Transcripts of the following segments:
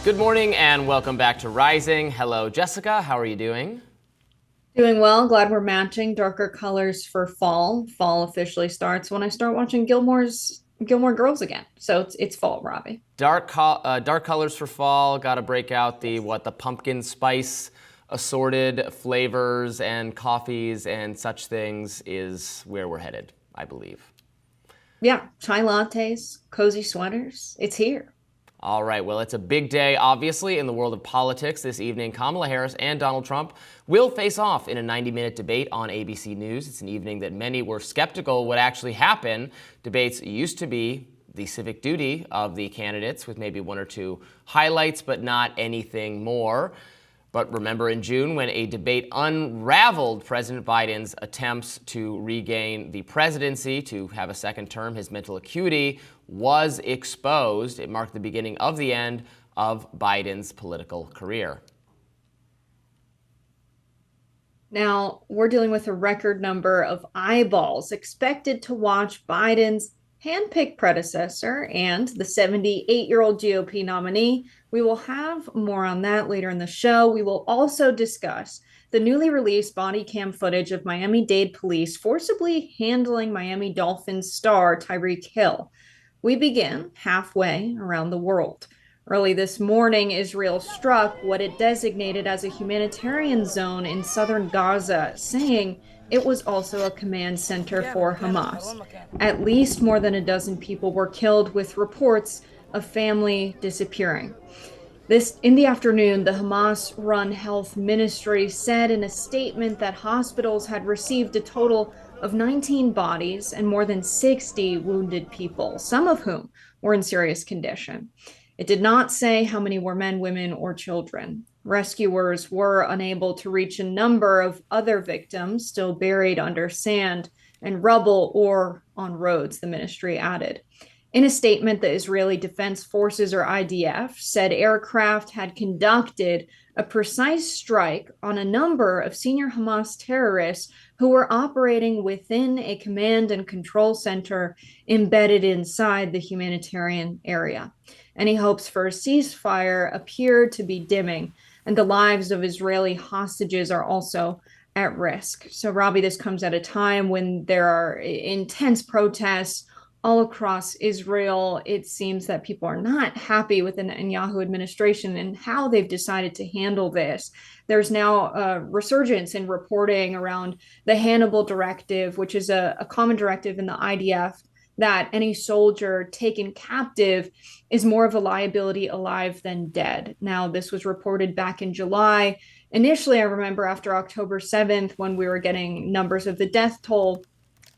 Good morning and welcome back to Rising. Hello, Jessica. How are you doing? Doing well. Glad we're matching darker colors for fall. Fall officially starts when I start watching Gilmore Girls again. So it's fall, Robbie. Dark colors for fall. Got to break out the pumpkin spice assorted flavors and coffees and such things is where we're headed, I believe. Yeah, chai lattes, cozy sweaters. It's here. All right, well, it's a big day, obviously, in the world of politics. This evening, Kamala Harris and Donald Trump will face off in a 90-minute debate on ABC News. It's an evening that many were skeptical would actually happen. Debates used to be the civic duty of the candidates, with maybe one or two highlights, but not anything more. But remember in June when a debate unraveled President Biden's attempts to regain the presidency, to have a second term, his mental acuity was exposed. It marked the beginning of the end of Biden's political career. Now, we're dealing with a record number of eyeballs expected to watch Biden's handpicked predecessor and the 78-year-old GOP nominee. We will have more on that later in the show. We will also discuss the newly released body cam footage of Miami-Dade police forcibly handling Miami Dolphins star Tyreek Hill. We begin halfway around the world. Early this morning, Israel struck what it designated as a humanitarian zone in southern Gaza, saying it was also a command center for Hamas. At least more than a dozen people were killed, with reports of family disappearing. This in the afternoon, the Hamas-run health ministry said in a statement that hospitals had received a total of 19 bodies and more than 60 wounded people, some of whom were in serious condition. It did not say how many were men, women, or children. Rescuers were unable to reach a number of other victims still buried under sand and rubble or on roads, the ministry added. In a statement, the Israeli Defense Forces, or IDF, said aircraft had conducted a precise strike on a number of senior Hamas terrorists who were operating within a command and control center embedded inside the humanitarian area. Any hopes for a ceasefire appear to be dimming, and the lives of Israeli hostages are also at risk. So, Robbie, this comes at a time when there are intense protests all across Israel. It seems that people are not happy with the Netanyahu administration and how they've decided to handle this. There's now a resurgence in reporting around the Hannibal Directive, which is a common directive in the IDF, that any soldier taken captive is more of a liability alive than dead. Now, this was reported back in July. Initially, I remember after October 7th, when we were getting numbers of the death toll,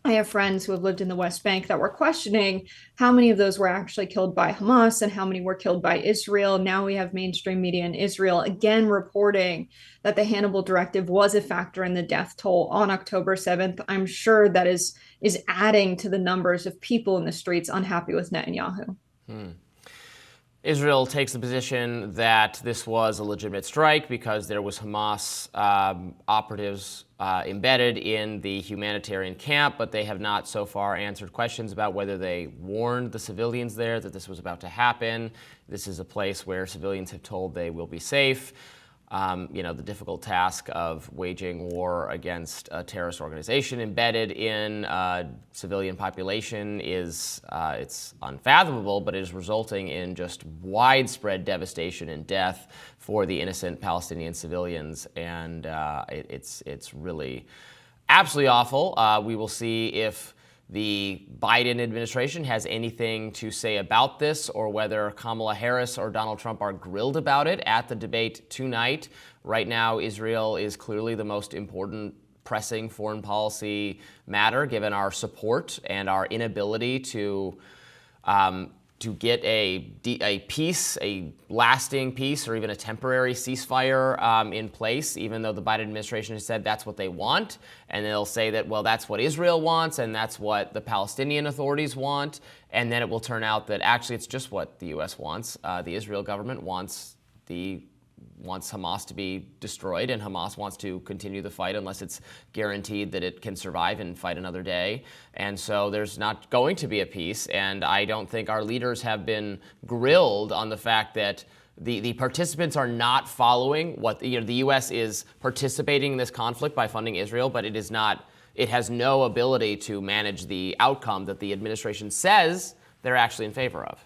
I have friends who have lived in the West Bank that were questioning how many of those were actually killed by Hamas and how many were killed by Israel. Now we have mainstream media in Israel again reporting that the Hannibal Directive was a factor in the death toll on October 7th. I'm sure that is adding to the numbers of people in the streets unhappy with Netanyahu. Israel takes the position that this was a legitimate strike because there was Hamas operatives embedded in the humanitarian camp, but they have not so far answered questions about whether they warned the civilians there that this was about to happen. This is a place where civilians have told they will be safe. The difficult task of waging war against a terrorist organization embedded in a civilian population is it's unfathomable, but it is resulting in just widespread devastation and death for the innocent Palestinian civilians, and it's really absolutely awful. We will see if the Biden administration has anything to say about this, or whether Kamala Harris or Donald Trump are grilled about it at the debate tonight. Right now, Israel is clearly the most important pressing foreign policy matter, given our support and our inability to get a peace, a lasting peace, or even a temporary ceasefire in place, even though the Biden administration has said that's what they want. And they'll say that, well, that's what Israel wants, and that's what the Palestinian authorities want. And then it will turn out that actually it's just what the U.S. wants. The Israel government wants Hamas to be destroyed, and Hamas wants to continue the fight unless it's guaranteed that it can survive and fight another day. And so there's not going to be a peace, and I don't think our leaders have been grilled on the fact that the participants are not following what the U.S. is participating in this conflict by funding Israel, but it has no ability to manage the outcome that the administration says they're actually in favor of.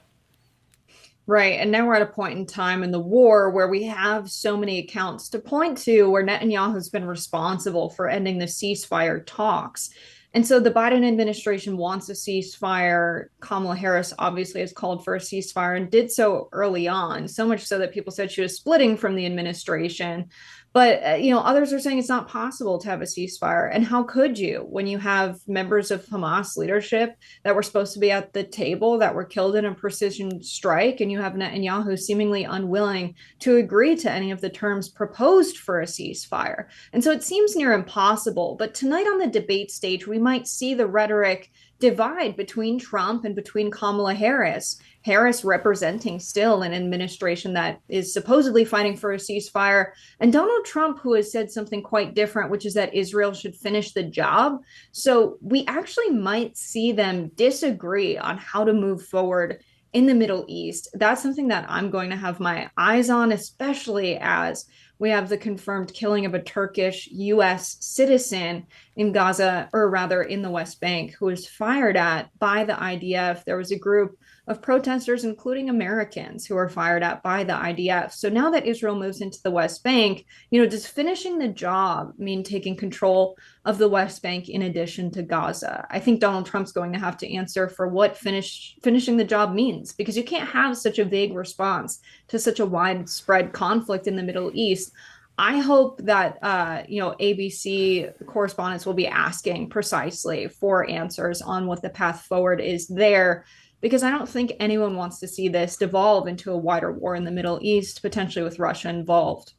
Right. And now we're at a point in time in the war where we have so many accounts to point to where Netanyahu's been responsible for ending the ceasefire talks. And so the Biden administration wants a ceasefire. Kamala Harris obviously has called for a ceasefire and did so early on, so much so that people said she was splitting from the administration. But, others are saying it's not possible to have a ceasefire. And how could you when you have members of Hamas leadership that were supposed to be at the table that were killed in a precision strike, and you have Netanyahu seemingly unwilling to agree to any of the terms proposed for a ceasefire? And so it seems near impossible. But tonight on the debate stage, we might see the rhetoric divide between Trump and between Kamala Harris. Harris representing still an administration that is supposedly fighting for a ceasefire, and Donald Trump, who has said something quite different, which is that Israel should finish the job. So we actually might see them disagree on how to move forward in the Middle East. That's something that I'm going to have my eyes on, especially as we have the confirmed killing of a Turkish U.S. citizen in Gaza, or rather in the West Bank, who was fired at by the IDF. There was a group of protesters, including Americans, who were fired at by the IDF. So now that Israel moves into the West Bank, does finishing the job mean taking control of the West Bank in addition to Gaza? I think Donald Trump's going to have to answer for what finishing the job means, because you can't have such a vague response to such a widespread conflict in the Middle East. I hope that, ABC correspondents will be asking precisely for answers on what the path forward is there, because I don't think anyone wants to see this devolve into a wider war in the Middle East, potentially with Russia involved.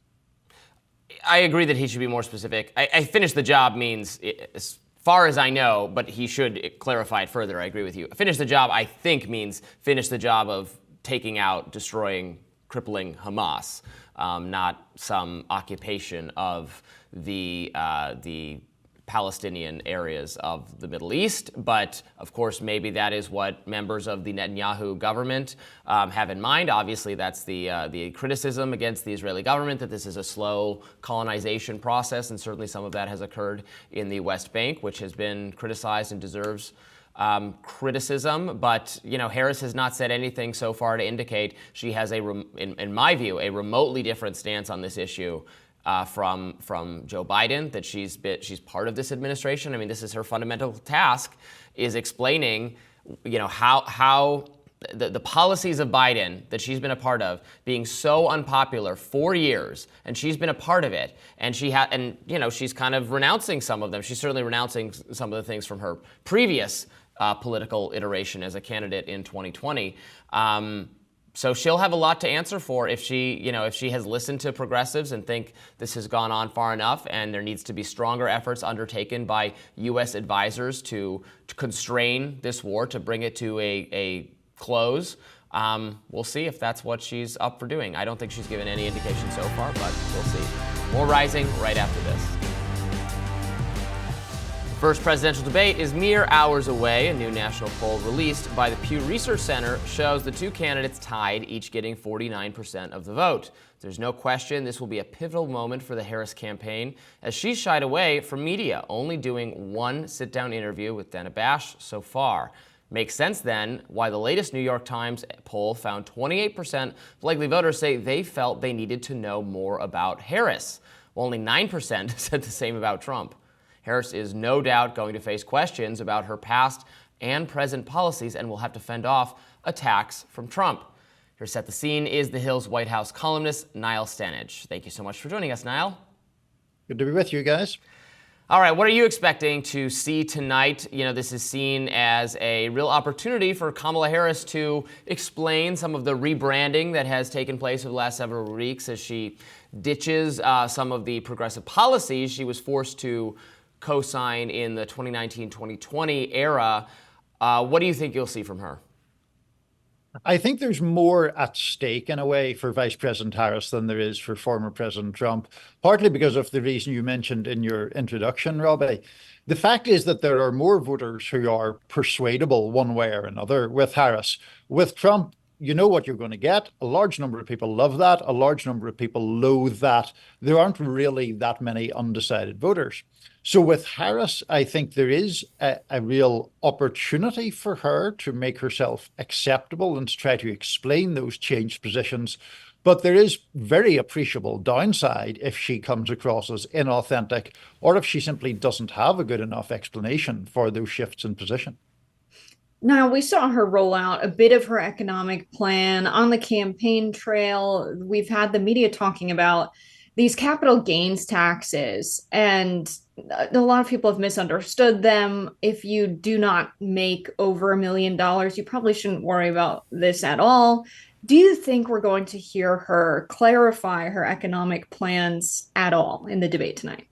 I agree that he should be more specific. I finish the job means, as far as I know, but he should clarify it further. I agree with you. Finish the job, I think, means finish the job of taking out, destroying, crippling Hamas, not some occupation of the Palestinian areas of the Middle East. But of course, maybe that is what members of the Netanyahu government have in mind. Obviously, that's the criticism against the Israeli government, that this is a slow colonization process, and certainly some of that has occurred in the West Bank, which has been criticized and deserves criticism. But Harris has not said anything so far to indicate she has in my view, a remotely different stance on this issue from Joe Biden, that she's part of this administration. I mean, this is her fundamental task, is explaining, how the policies of Biden that she's been a part of being so unpopular for years, and she's been a part of it, and she's kind of renouncing some of them. She's certainly renouncing some of the things from her previous political iteration as a candidate in 2020. So she'll have a lot to answer for if she has listened to progressives and think this has gone on far enough and there needs to be stronger efforts undertaken by U.S. advisors to constrain this war, to bring it to a close. We'll see if that's what she's up for doing. I don't think she's given any indication so far, but we'll see. More Rising right after this. First presidential debate is mere hours away. A new national poll released by the Pew Research Center shows the two candidates tied, each getting 49% of the vote. There's no question this will be a pivotal moment for the Harris campaign, as she shied away from media, only doing one sit-down interview with Dana Bash so far. Makes sense then why the latest New York Times poll found 28% of likely voters say they felt they needed to know more about Harris, while only 9% said the same about Trump. Harris is no doubt going to face questions about her past and present policies and will have to fend off attacks from Trump. Here to set the scene is The Hill's White House columnist, Niall Stanage. Thank you so much for joining us, Niall. Good to be with you guys. All right, what are you expecting to see tonight? This is seen as a real opportunity for Kamala Harris to explain some of the rebranding that has taken place over the last several weeks as she ditches some of the progressive policies she was forced to co-sign in the 2019-2020 era. What do you think you'll see from her? I think there's more at stake in a way for Vice President Harris than there is for former President Trump, partly because of the reason you mentioned in your introduction, Robbie. The fact is that there are more voters who are persuadable one way or another with Harris. With Trump, you know what you're going to get. A large number of people love that. A large number of people loathe that. There aren't really that many undecided voters. So with Harris, I think there is a real opportunity for her to make herself acceptable and to try to explain those changed positions. But there is very appreciable downside if she comes across as inauthentic or if she simply doesn't have a good enough explanation for those shifts in position. Now, we saw her roll out a bit of her economic plan on the campaign trail. We've had the media talking about these capital gains taxes, and a lot of people have misunderstood them. If you do not make over $1 million, you probably shouldn't worry about this at all. Do you think we're going to hear her clarify her economic plans at all in the debate tonight?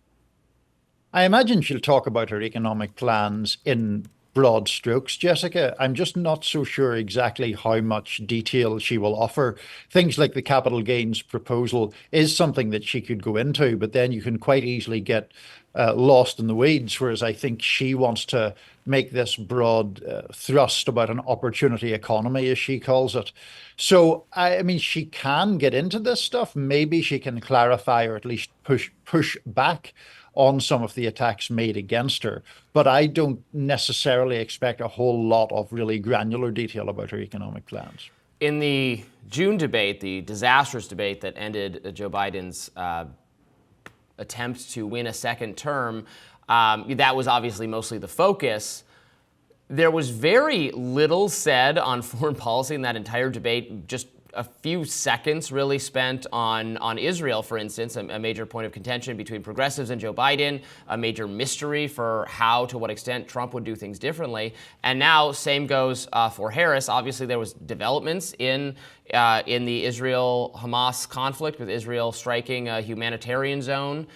I imagine she'll talk about her economic plans in broad strokes, Jessica. I'm just not so sure exactly how much detail she will offer. Things like the capital gains proposal is something that she could go into, but then you can quite easily get lost in the weeds, whereas I think she wants to make this broad thrust about an opportunity economy, as she calls it. So, I mean, she can get into this stuff. Maybe she can clarify or at least push back on some of the attacks made against her. But I don't necessarily expect a whole lot of really granular detail about her economic plans. In the June debate, the disastrous debate that ended Joe Biden's attempt to win a second term, that was obviously mostly the focus. There was very little said on foreign policy in that entire debate, just a few seconds really spent on Israel, for instance, a major point of contention between progressives and Joe Biden, a major mystery for how, to what extent Trump would do things differently. And now same goes for Harris. Obviously, there was developments in the Israel-Hamas conflict, with Israel striking a humanitarian zone,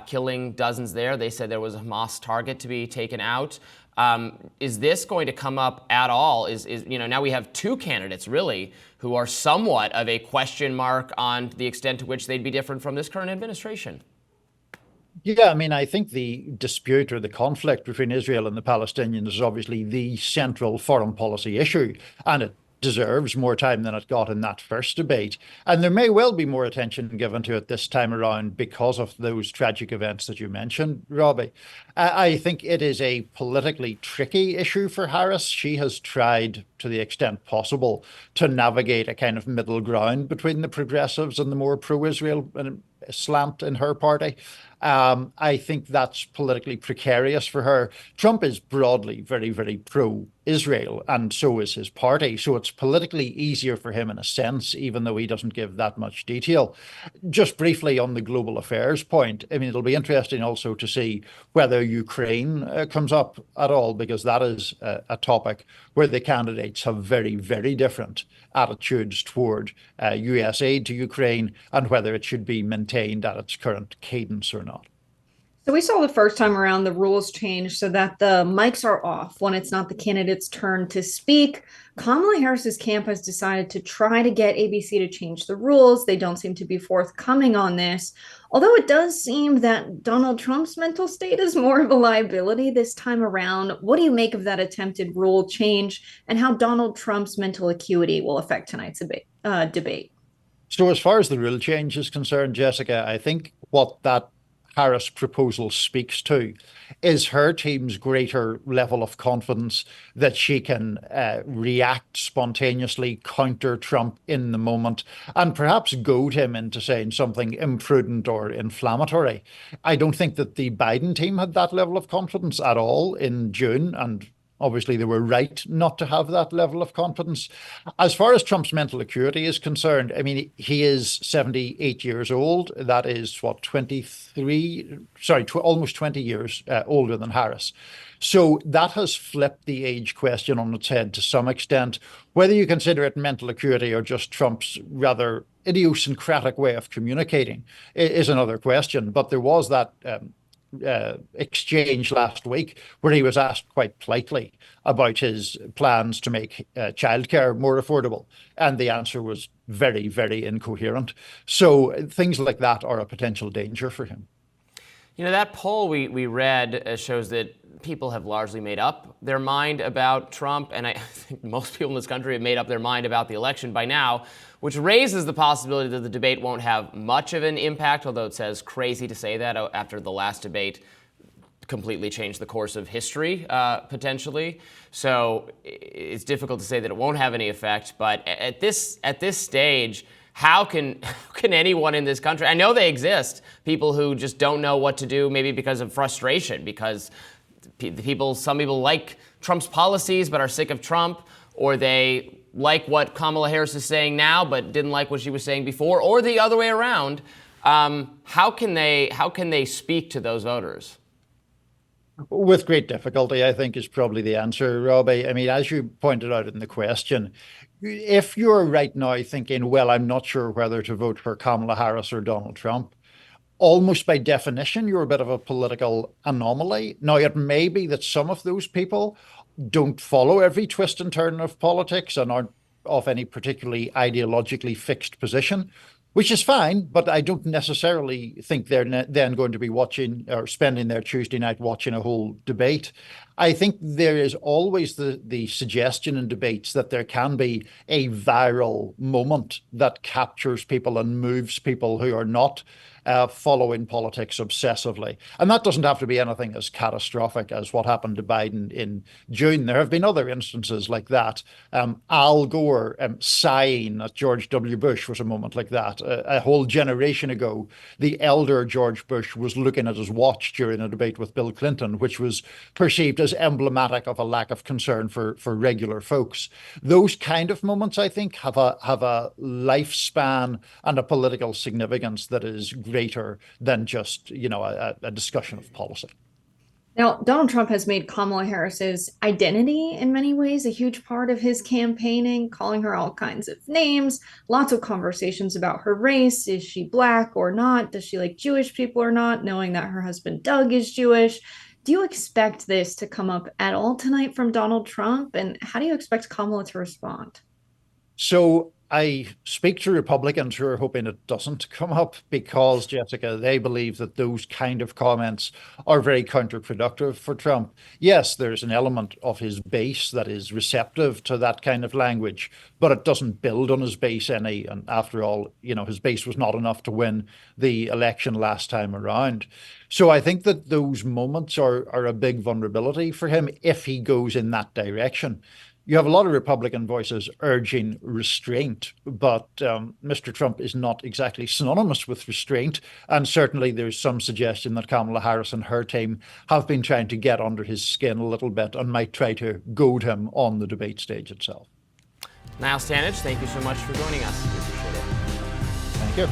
killing dozens there. They said there was a Hamas target to be taken out. Is this going to come up at all? Now we have two candidates really who are somewhat of a question mark on the extent to which they'd be different from this current administration. Yeah, I mean, I think the dispute or the conflict between Israel and the Palestinians is obviously the central foreign policy issue, and it deserves more time than it got in that first debate. And there may well be more attention given to it this time around because of those tragic events that you mentioned, Robbie. I think it is a politically tricky issue for Harris. She has tried, to the extent possible, to navigate a kind of middle ground between the progressives and the more pro-Israel slant in her party. I think that's politically precarious for her. Trump is broadly very, very pro-Israel, and so is his party. So it's politically easier for him in a sense, even though he doesn't give that much detail. Just briefly on the global affairs point, I mean, it'll be interesting also to see whether Ukraine comes up at all, because that is a topic where the candidates have very, very different attitudes toward US aid to Ukraine and whether it should be maintained at its current cadence or not. So we saw the first time around the rules change so that the mics are off when it's not the candidate's turn to speak. Kamala Harris's camp has decided to try to get ABC to change the rules. They don't seem to be forthcoming on this. Although it does seem that Donald Trump's mental state is more of a liability this time around. What do you make of that attempted rule change and how Donald Trump's mental acuity will affect tonight's debate? So as far as the rule change is concerned, Jessica, I think what that Harris proposal speaks to is her team's greater level of confidence that she can react spontaneously, counter Trump in the moment, and perhaps goad him into saying something imprudent or inflammatory. I don't think that the Biden team had that level of confidence at all in June, and obviously, they were right not to have that level of confidence. As far as Trump's mental acuity is concerned, I mean, he is 78 years old. That is, what, almost 20 years older than Harris. So that has flipped the age question on its head to some extent. Whether you consider it mental acuity or just Trump's rather idiosyncratic way of communicating is another question. But there was that exchange last week where he was asked quite politely about his plans to make childcare more affordable, and the answer was very, very incoherent. So things like that are a potential danger for him. You know, that poll we read shows that people have largely made up their mind about Trump, and I think most people in this country have made up their mind about the election by now, which raises the possibility that the debate won't have much of an impact, although it says crazy to say that after the last debate completely changed the course of history, potentially. So it's difficult to say that it won't have any effect, but at this stage, how can anyone in this country, I know they exist, people who just don't know what to do, maybe because of frustration, because some people like Trump's policies but are sick of Trump, or they like what Kamala Harris is saying now but didn't like what she was saying before, or the other way around. How can they speak to those voters? With great difficulty, I think, is probably the answer, Robbie. I mean, as you pointed out in the question, if you're right now thinking, well, I'm not sure whether to vote for Kamala Harris or Donald Trump, almost by definition, you're a bit of a political anomaly. Now, it may be that some of those people don't follow every twist and turn of politics and aren't of any particularly ideologically fixed position, which is fine, but I don't necessarily think they're then going to be watching or spending their Tuesday night watching a whole debate. I think there is always the suggestion in debates that there can be a viral moment that captures people and moves people who are not following politics obsessively. And that doesn't have to be anything as catastrophic as what happened to Biden in June. There have been other instances like that. Al Gore sighing at George W. Bush was a moment like that. A whole generation ago, the elder George Bush was looking at his watch during a debate with Bill Clinton, which was perceived as emblematic of a lack of concern for regular folks. Those kind of moments, I think, have a lifespan and a political significance that is greater than just, a discussion of policy. Now, Donald Trump has made Kamala Harris's identity in many ways a huge part of his campaigning, calling her all kinds of names, lots of conversations about her race. Is she Black or not? Does she like Jewish people or not? Knowing that her husband Doug is Jewish. Do you expect this to come up at all tonight from Donald Trump? And how do you expect Kamala to respond? So I speak to Republicans who are hoping it doesn't come up because, Jessica, they believe that those kind of comments are very counterproductive for Trump. Yes, there's an element of his base that is receptive to that kind of language, but it doesn't build on his base any. And after all, his base was not enough to win the election last time around. So I think that those moments are a big vulnerability for him if he goes in that direction. You have a lot of Republican voices urging restraint, but Mr. Trump is not exactly synonymous with restraint. And certainly there's some suggestion that Kamala Harris and her team have been trying to get under his skin a little bit and might try to goad him on the debate stage itself. Niall Stanage, thank you so much for joining us. We appreciate it. Thank you.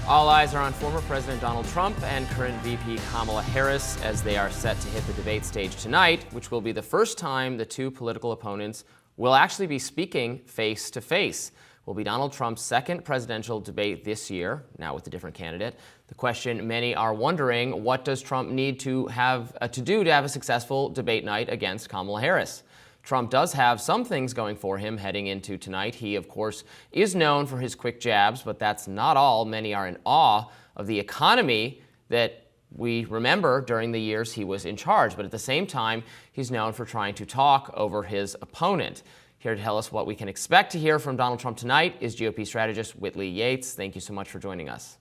All eyes are on former President Donald Trump and current VP Kamala Harris as they are set to hit the debate stage tonight, which will be the first time the two political opponents will actually be speaking face to face. Will be Donald Trump's second presidential debate this year, now with a different candidate. The question many are wondering, what does Trump need to have to have a successful debate night against Kamala Harris? Trump does have some things going for him heading into tonight. He, of course, is known for his quick jabs, but that's not all. Many are in awe of the economy that we remember during the years he was in charge. But at the same time, he's known for trying to talk over his opponent. Here to tell us what we can expect to hear from Donald Trump tonight is GOP strategist Whitley Yates. Thank you so much for joining us.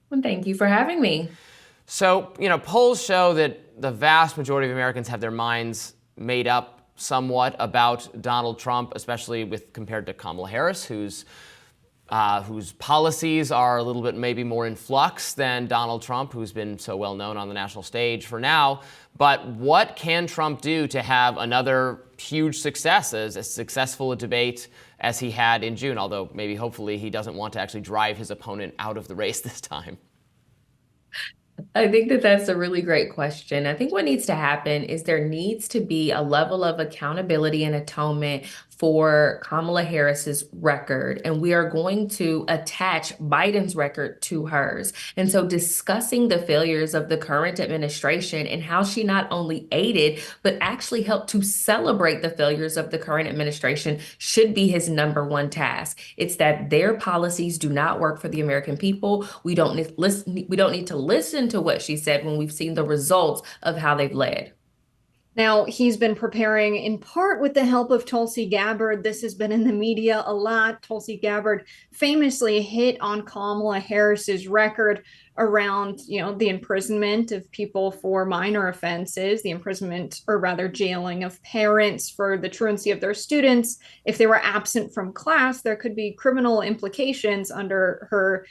Well, thank you for having me. So, polls show that the vast majority of Americans have their minds made up somewhat about Donald Trump, especially compared to Kamala Harris, whose policies are a little bit maybe more in flux than Donald Trump, who's been so well known on the national stage for now. But what can Trump do to have another huge success, as successful a debate as he had in June? Although maybe hopefully he doesn't want to actually drive his opponent out of the race this time. I think that that's a really great question. I think what needs to happen is there needs to be a level of accountability and atonement for Kamala Harris's record, and we are going to attach Biden's record to hers. And so discussing the failures of the current administration and how she not only aided, but actually helped to celebrate the failures of the current administration should be his number one task. It's that their policies do not work for the American people. We don't need to listen to what she said when we've seen the results of how they've led. Now, he's been preparing in part with the help of Tulsi Gabbard. This has been in the media a lot. Tulsi Gabbard famously hit on Kamala Harris's record around, the imprisonment of people for minor offenses, the imprisonment, or rather jailing of parents for the truancy of their students. If they were absent from class, there could be criminal implications under her,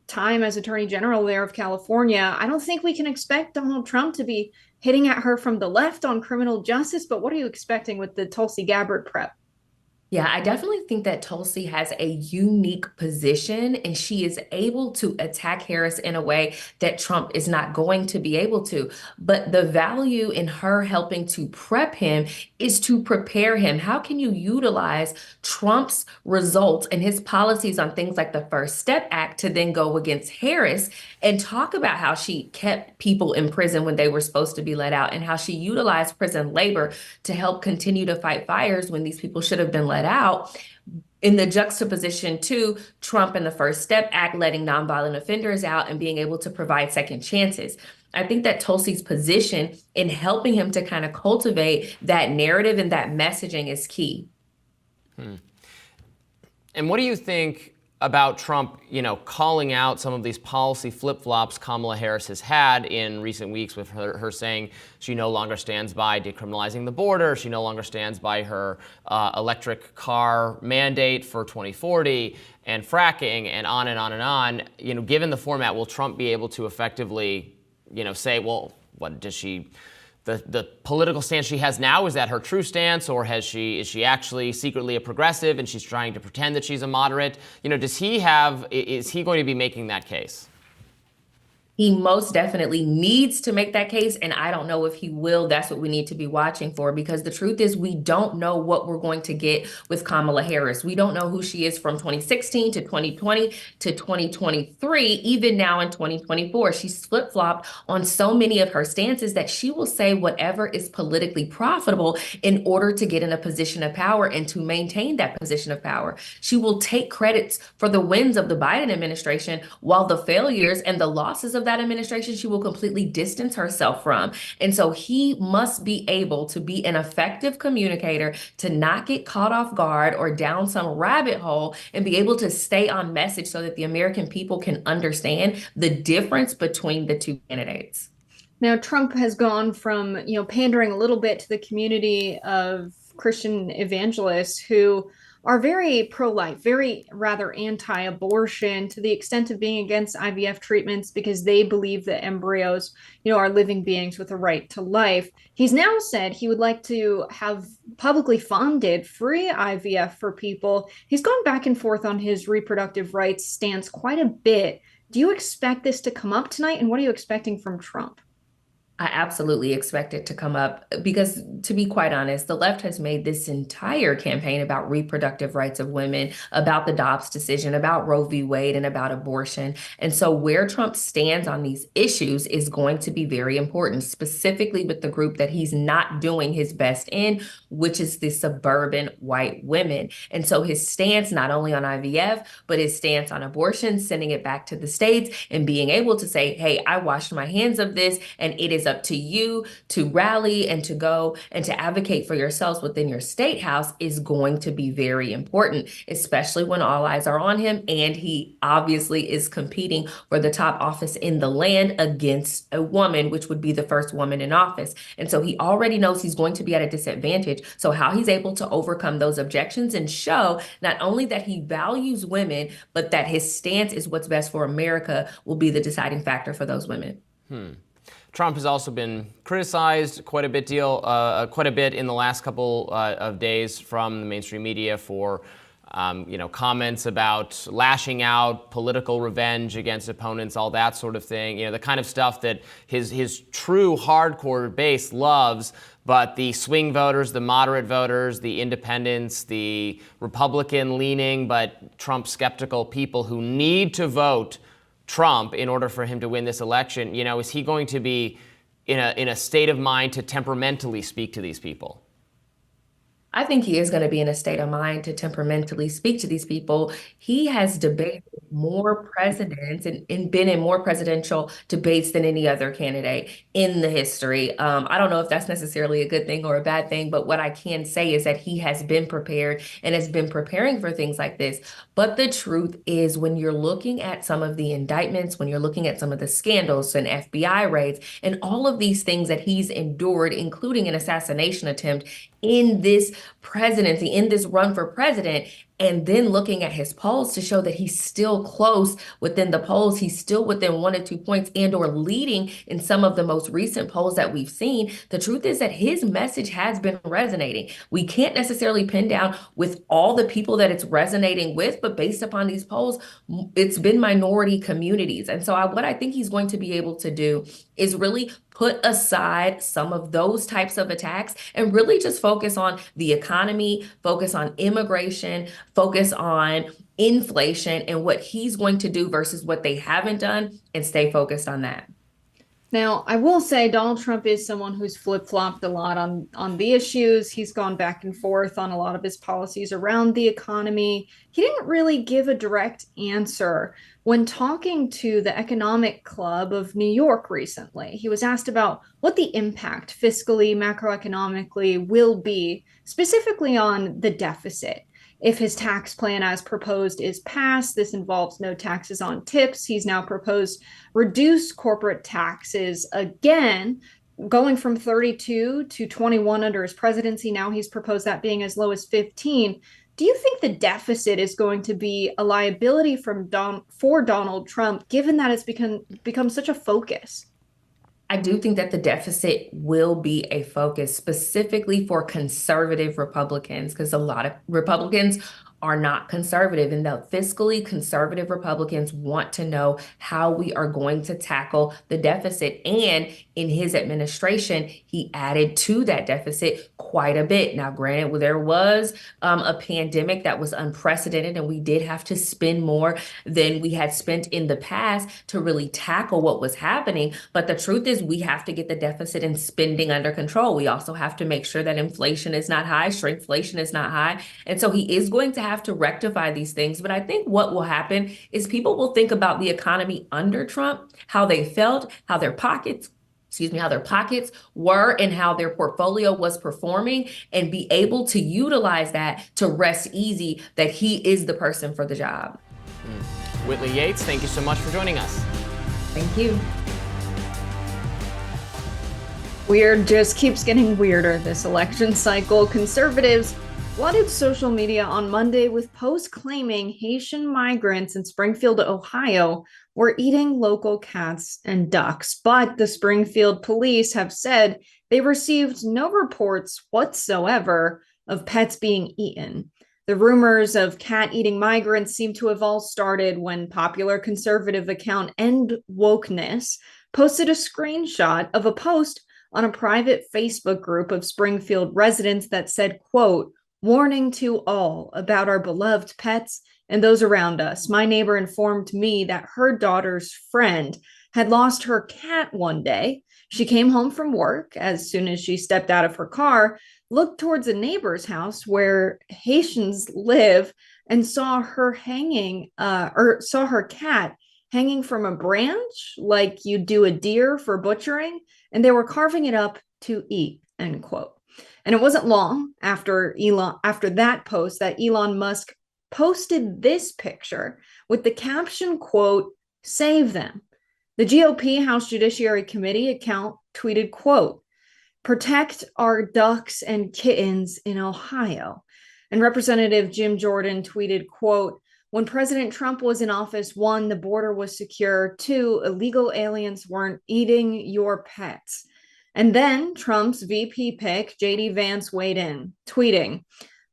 time as Attorney General there of California. I don't think we can expect Donald Trump to be hitting at her from the left on criminal justice, but what are you expecting with the Tulsi Gabbard prep? Yeah, I definitely think that Tulsi has a unique position and she is able to attack Harris in a way that Trump is not going to be able to. But the value in her helping to prep him is to prepare him. How can you utilize Trump's results and his policies on things like the First Step Act to then go against Harris and talk about how she kept people in prison when they were supposed to be let out and how she utilized prison labor to help continue to fight fires when these people should have been let out, in the juxtaposition to Trump and the First Step Act letting nonviolent offenders out and being able to provide second chances. I think that Tulsi's position in helping him to kind of cultivate that narrative and that messaging is key. And what do you think about Trump, calling out some of these policy flip-flops Kamala Harris has had in recent weeks, with her saying she no longer stands by decriminalizing the border, she no longer stands by her electric car mandate for 2040, and fracking, and on and on and on. Given the format, will Trump be able to effectively, say, well, what does she... The political stance she has now, is that her true stance, or is she actually secretly a progressive and she's trying to pretend that she's a moderate? Is he going to be making that case? He most definitely needs to make that case, and I don't know if he will. That's what we need to be watching for, because the truth is we don't know what we're going to get with Kamala Harris. We don't know who she is from 2016 to 2020 to 2023, even now in 2024. She's flip-flopped on so many of her stances that she will say whatever is politically profitable in order to get in a position of power and to maintain that position of power. She will take credits for the wins of the Biden administration, while the failures and the losses of that administration she will completely distance herself from. And so he must be able to be an effective communicator, to not get caught off guard or down some rabbit hole, and be able to stay on message so that the American people can understand the difference between the two candidates. Now, Trump has gone from, pandering a little bit to the community of Christian evangelists who are very pro-life, very rather anti-abortion, to the extent of being against IVF treatments because they believe that embryos, are living beings with a right to life. He's now said he would like to have publicly funded free IVF for people. He's gone back and forth on his reproductive rights stance quite a bit. Do you expect this to come up tonight? And what are you expecting from Trump? I absolutely expect it to come up because, to be quite honest, the left has made this entire campaign about reproductive rights of women, about the Dobbs decision, about Roe v. Wade, and about abortion. And so where Trump stands on these issues is going to be very important, specifically with the group that he's not doing his best in, which is the suburban white women. And so his stance not only on IVF, but his stance on abortion, sending it back to the states and being able to say, hey, I washed my hands of this, and it is up to you to rally and to go and to advocate for yourselves within your state house is going to be very important, especially when all eyes are on him. And he obviously is competing for the top office in the land against a woman, which would be the first woman in office. And so he already knows he's going to be at a disadvantage. So how he's able to overcome those objections and show not only that he values women, but that his stance is what's best for America will be the deciding factor for those women. Trump has also been criticized quite a bit in the last couple of days from the mainstream media for comments about lashing out, political revenge against opponents, all that sort of thing. The kind of stuff that his true hardcore base loves, but the swing voters, the moderate voters, the independents, the Republican-leaning but Trump-skeptical people who need to vote Trump in order for him to win this election, is he going to be in a state of mind to temperamentally speak to these people? I think he is going to be in a state of mind to temperamentally speak to these people. He has debated more presidents and been in more presidential debates than any other candidate in the history. I don't know if that's necessarily a good thing or a bad thing, but what I can say is that he has been prepared and has been preparing for things like this. But the truth is, when you're looking at some of the indictments, when you're looking at some of the scandals and FBI raids and all of these things that he's endured, including an assassination attempt in this presidency, in this run for president, and then looking at his polls to show that he's still close within the polls, he's still within 1 or 2 points and or leading in some of the most recent polls that we've seen. The truth is that his message has been resonating. We can't necessarily pin down with all the people that it's resonating with, but based upon these polls, it's been minority communities. And so what I think he's going to be able to do is really put aside some of those types of attacks and really just focus on the economy, focus on immigration, focus on inflation and what he's going to do versus what they haven't done, and stay focused on that. Now, I will say Donald Trump is someone who's flip-flopped a lot on the issues. He's gone back and forth on a lot of his policies around the economy. He didn't really give a direct answer when talking to the Economic Club of New York recently. He was asked about what the impact fiscally, macroeconomically will be, specifically on the deficit. If his tax plan as proposed is passed, this involves no taxes on tips. He's now proposed reduced corporate taxes again, going from 32 to 21 under his presidency. Now he's proposed that being as low as 15. Do you think the deficit is going to be a liability for Donald Trump, given that it's become such a focus? I do think that the deficit will be a focus specifically for conservative Republicans, because a lot of Republicans are not conservative, and the fiscally conservative Republicans want to know how we are going to tackle the deficit. And in his administration, he added to that deficit quite a bit. Now, granted, there was a pandemic that was unprecedented, and we did have to spend more than we had spent in the past to really tackle what was happening. But the truth is, we have to get the deficit and spending under control. We also have to make sure that inflation is not high, shrinkflation is not high. And so he is going to have to rectify these things. But I think what will happen is people will think about the economy under Trump, how they felt, how their pockets were, and how their portfolio was performing, and be able to utilize that to rest easy that he is the person for the job. Whitley Yates, thank you so much for joining us. Thank you. Weird just keeps getting weirder this election cycle. Conservatives flooded social media on Monday with posts claiming Haitian migrants in Springfield, Ohio, were eating local cats and ducks. But the Springfield police have said they received no reports whatsoever of pets being eaten. The rumors of cat-eating migrants seem to have all started when popular conservative account End Wokeness posted a screenshot of a post on a private Facebook group of Springfield residents that said, quote, "Warning to all about our beloved pets and those around us. My neighbor informed me that her daughter's friend had lost her cat one day. She came home from work. As soon as she stepped out of her car, looked towards a neighbor's house where Haitians live, and saw her cat hanging from a branch like you do a deer for butchering, and they were carving it up to eat," end quote. And it wasn't long after that post that Elon Musk posted this picture with the caption, quote, "Save them." The GOP House Judiciary Committee account tweeted, quote, "Protect our ducks and kittens in Ohio." And Representative Jim Jordan tweeted, quote, "When President Trump was in office, 1, the border was secure. 2, illegal aliens weren't eating your pets." And then Trump's VP pick, J.D. Vance, weighed in, tweeting,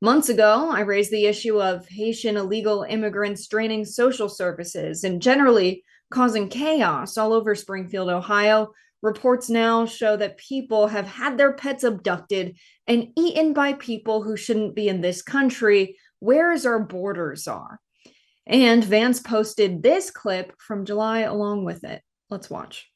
"Months ago, I raised the issue of Haitian illegal immigrants draining social services and generally causing chaos all over Springfield, Ohio. Reports now show that people have had their pets abducted and eaten by people who shouldn't be in this country. Where's our borders are?" And Vance posted this clip from July along with it. Let's watch.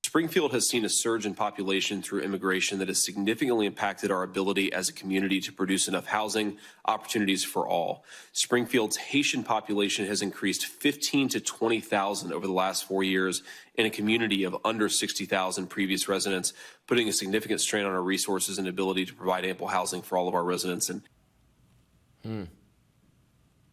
Springfield has seen a surge in population through immigration that has significantly impacted our ability as a community to produce enough housing opportunities for all. Springfield's Haitian population has increased 15 to 20,000 over the last 4 years in a community of under 60,000 previous residents, putting a significant strain on our resources and ability to provide ample housing for all of our residents.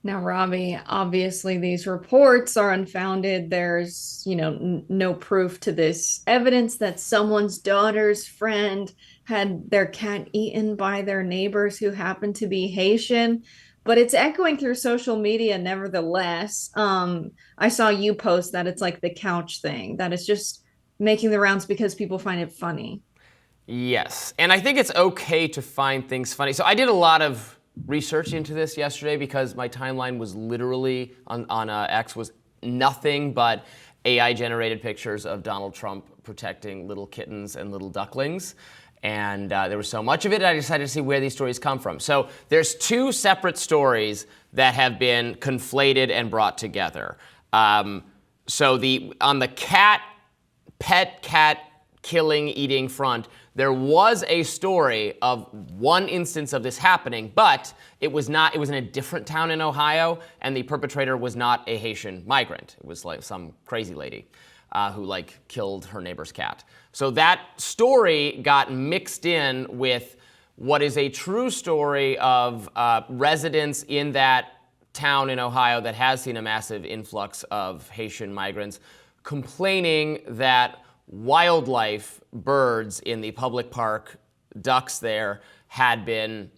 Now, Robbie, obviously these reports are unfounded. There's, no proof to this evidence that someone's daughter's friend had their cat eaten by their neighbors who happen to be Haitian, but it's echoing through social media nevertheless. I saw you post that it's like the couch thing, that it's just making the rounds because people find it funny. Yes, and I think it's okay to find things funny. So I did a lot of research into this yesterday because my timeline was literally on X was nothing but AI-generated pictures of Donald Trump protecting little kittens and little ducklings. And there was so much of it, I decided to see where these stories come from. So there's two separate stories that have been conflated and brought together. So on the pet cat killing, eating front, there was a story of one instance of this happening, but it was in a different town in Ohio, and the perpetrator was not a Haitian migrant. It was like some crazy lady who killed her neighbor's cat. So that story got mixed in with what is a true story of residents in that town in Ohio that has seen a massive influx of Haitian migrants complaining that wildlife, birds in the public park, ducks there,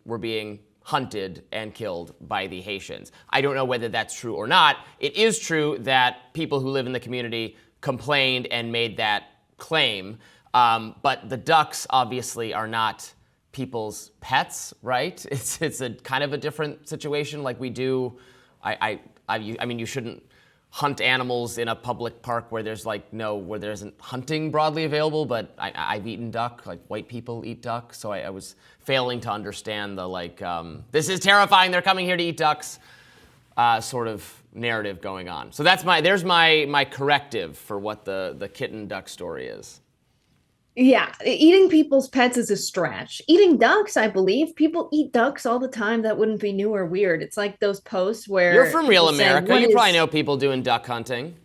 were being hunted and killed by the Haitians. I don't know whether that's true or not. It is true that people who live in the community complained and made that claim, but the ducks obviously are not people's pets, right? It's a kind of a different situation. Like we do, I mean, you shouldn't hunt animals in a public park where where there isn't hunting broadly available, but I've eaten duck, like white people eat duck, so I was failing to understand the this is terrifying, they're coming here to eat ducks sort of narrative going on. So there's my corrective for what the kitten duck story is. Yeah, eating people's pets is a stretch. Eating ducks, I believe. People eat ducks all the time. That wouldn't be new or weird. It's like those posts where you're from real say, America. You probably know people doing duck hunting.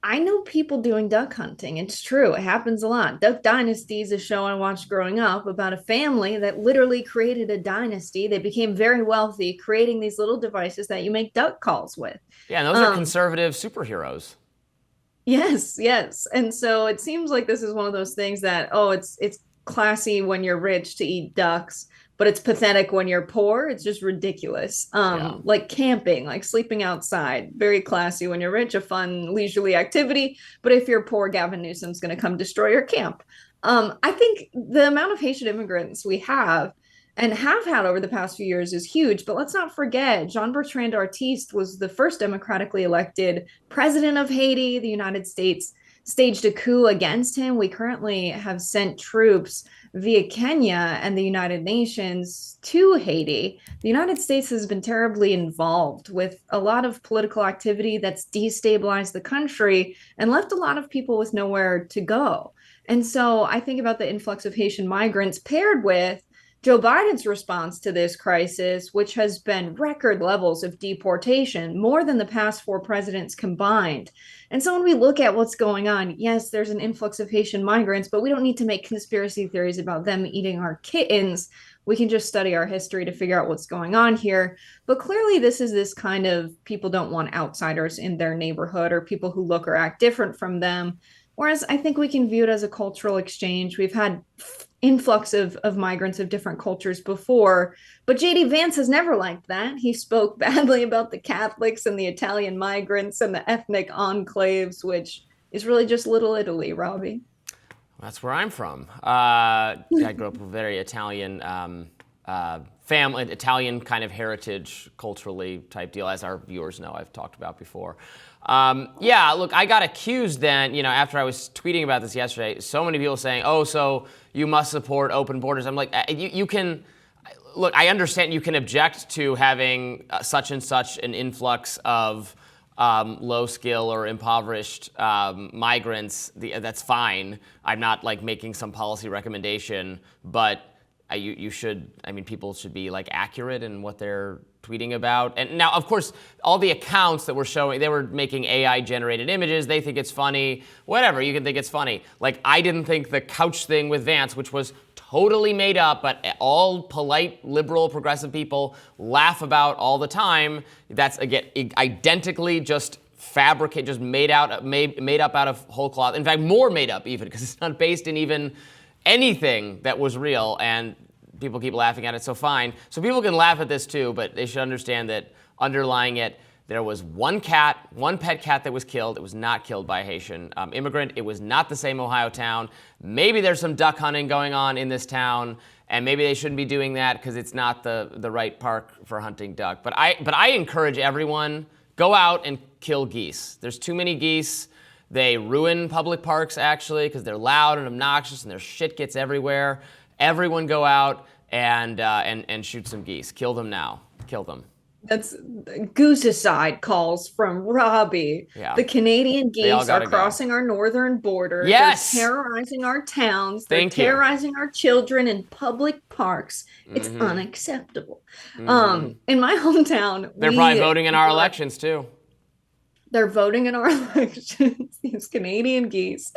I know people doing duck hunting. It's true. It happens a lot. Duck Dynasty is a show I watched growing up about a family that literally created a dynasty. They became very wealthy, creating these little devices that you make duck calls with. Yeah, and those are conservative superheroes. Yes, yes. And so it seems like this is one of those things that, it's classy when you're rich to eat ducks, but it's pathetic when you're poor. It's just ridiculous. Like camping, like sleeping outside, very classy when you're rich, a fun leisurely activity. But if you're poor, Gavin Newsom's going to come destroy your camp. I think the amount of Haitian immigrants we have and have had over the past few years is huge. But let's not forget, Jean-Bertrand Artiste was the first democratically elected president of Haiti. The United States staged a coup against him. We currently have sent troops via Kenya and the United Nations to Haiti. The United States has been terribly involved with a lot of political activity that's destabilized the country and left a lot of people with nowhere to go. And so I think about the influx of Haitian migrants paired with Joe Biden's response to this crisis, which has been record levels of deportation, more than the past 4 presidents combined. And so when we look at what's going on, yes, there's an influx of Haitian migrants, but we don't need to make conspiracy theories about them eating our kittens. We can just study our history to figure out what's going on here. But clearly this is this kind of people don't want outsiders in their neighborhood or people who look or act different from them. Whereas I think we can view it as a cultural exchange. We've had influx of migrants of different cultures before, but J.D. Vance has never liked that. He spoke badly about the Catholics and the Italian migrants and the ethnic enclaves, which is really just Little Italy, Robbie. That's where I'm from. I grew up with a very Italian family, Italian kind of heritage, culturally type deal, as our viewers know, I've talked about before. Look, I got accused then, after I was tweeting about this yesterday, so many people saying, so you must support open borders. I'm like, you can, look, I understand you can object to having such and such an influx of low skill or impoverished migrants, that's fine. I'm not like making some policy recommendation, but you should, I mean, people should be like accurate in what they're tweeting about. And now, of course, all the accounts that were showing, they were making AI generated images. They think it's funny, whatever, you can think it's funny. Like, I didn't think the couch thing with Vance, which was totally made up, but all polite, liberal, progressive people laugh about all the time. That's, again, identically just fabricate, just made up out of whole cloth. In fact, more made up even, because it's not based in even anything that was real, and people keep laughing at it, so fine. So people can laugh at this too, but they should understand that underlying it, there was one cat, one pet cat that was killed. It was not killed by a Haitian immigrant. It was not the same Ohio town. Maybe there's some duck hunting going on in this town, and maybe they shouldn't be doing that because it's not the right park for hunting duck. But I encourage everyone, go out and kill geese. There's too many geese. They ruin public parks, actually, because they're loud and obnoxious and their shit gets everywhere. Everyone go out and shoot some geese. Kill them now. Kill them. That's goosicide calls from Robby. Yeah. The Canadian geese are go. crossing our northern border. Yes. They're terrorizing our towns. They're Thank you. terrorizing our children in public parks. It's unacceptable. In my hometown, They're probably voting in our elections, too. They're voting in our elections, these Canadian geese.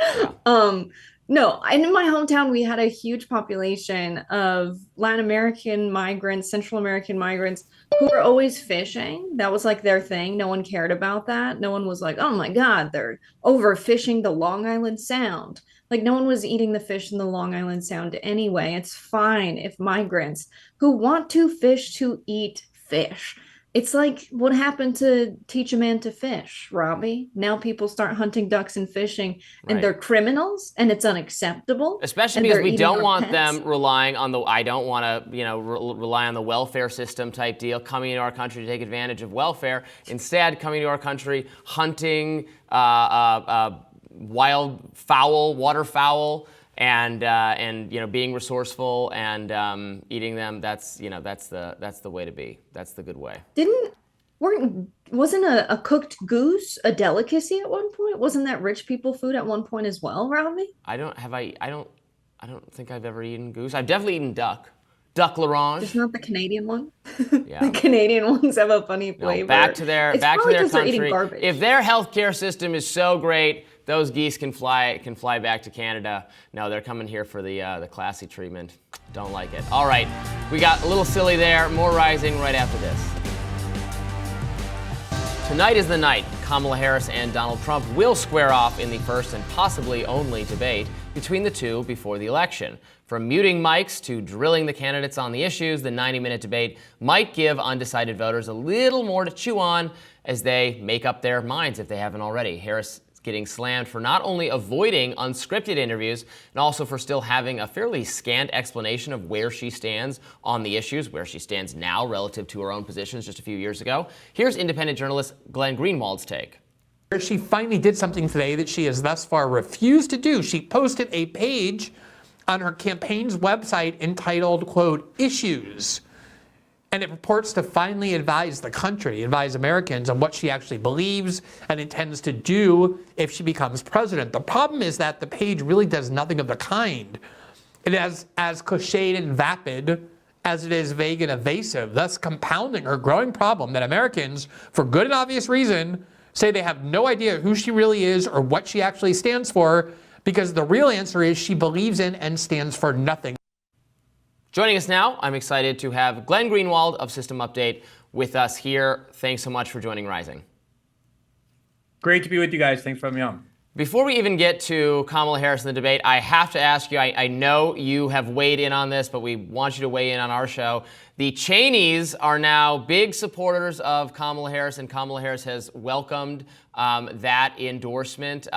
No, in my hometown, we had a huge population of Latin American migrants, Central American migrants who were always fishing. That was like their thing. No one cared about that. No one was like, oh my God, they're overfishing the Long Island Sound. Like, no one was eating the fish in the Long Island Sound anyway. It's fine if migrants who want to fish to eat fish. It's like what happened to teach a man to fish, Robby. Now people start hunting ducks and fishing, and they're criminals, and it's unacceptable. Especially because we don't want them relying on I don't want to, rely on the welfare system type deal, coming into our country to take advantage of welfare. Instead, coming to our country, hunting wild fowl, waterfowl, and being resourceful and eating them. That's the way to be. That's the good way. Wasn't a cooked goose a delicacy at one point? Wasn't that rich people food at one point as well, Robby? I don't think I've ever eaten goose. I've definitely eaten duck l'orange. Just not the Canadian one. Yeah. The Canadian ones have a funny flavor. No, back to their country. Garbage. If their healthcare system is so great, those geese can fly back to Canada. No, they're coming here for the classy treatment. Don't like it. All right, we got a little silly there. More Rising right after this. Tonight is the night Kamala Harris and Donald Trump will square off in the first and possibly only debate between the two before the election. From muting mics to drilling the candidates on the issues, the 90-minute debate might give undecided voters a little more to chew on as they make up their minds if they haven't already. Harris getting slammed for not only avoiding unscripted interviews and also for still having a fairly scant explanation of where she stands on the issues, where she stands now relative to her own positions just a few years ago. Here's independent journalist Glenn Greenwald's take. She finally did something today that she has thus far refused to do. She posted a page on her campaign's website entitled, quote, Issues. And it purports to finally advise the country, advise Americans on what she actually believes and intends to do if she becomes president. The problem is that the page really does nothing of the kind. It is as cliched and vapid as it is vague and evasive, thus compounding her growing problem that Americans, for good and obvious reason, say they have no idea who she really is or what she actually stands for, because the real answer is she believes in and stands for nothing. Joining us now, I'm excited to have Glenn Greenwald of System Update with us here. Thanks so much for joining Rising. Great to be with you guys. Thanks for having me on. Before we even get to Kamala Harris in the debate, I have to ask you, I know you have weighed in on this, but we want you to weigh in on our show. The Cheneys are now big supporters of Kamala Harris, and Kamala Harris has welcomed that endorsement.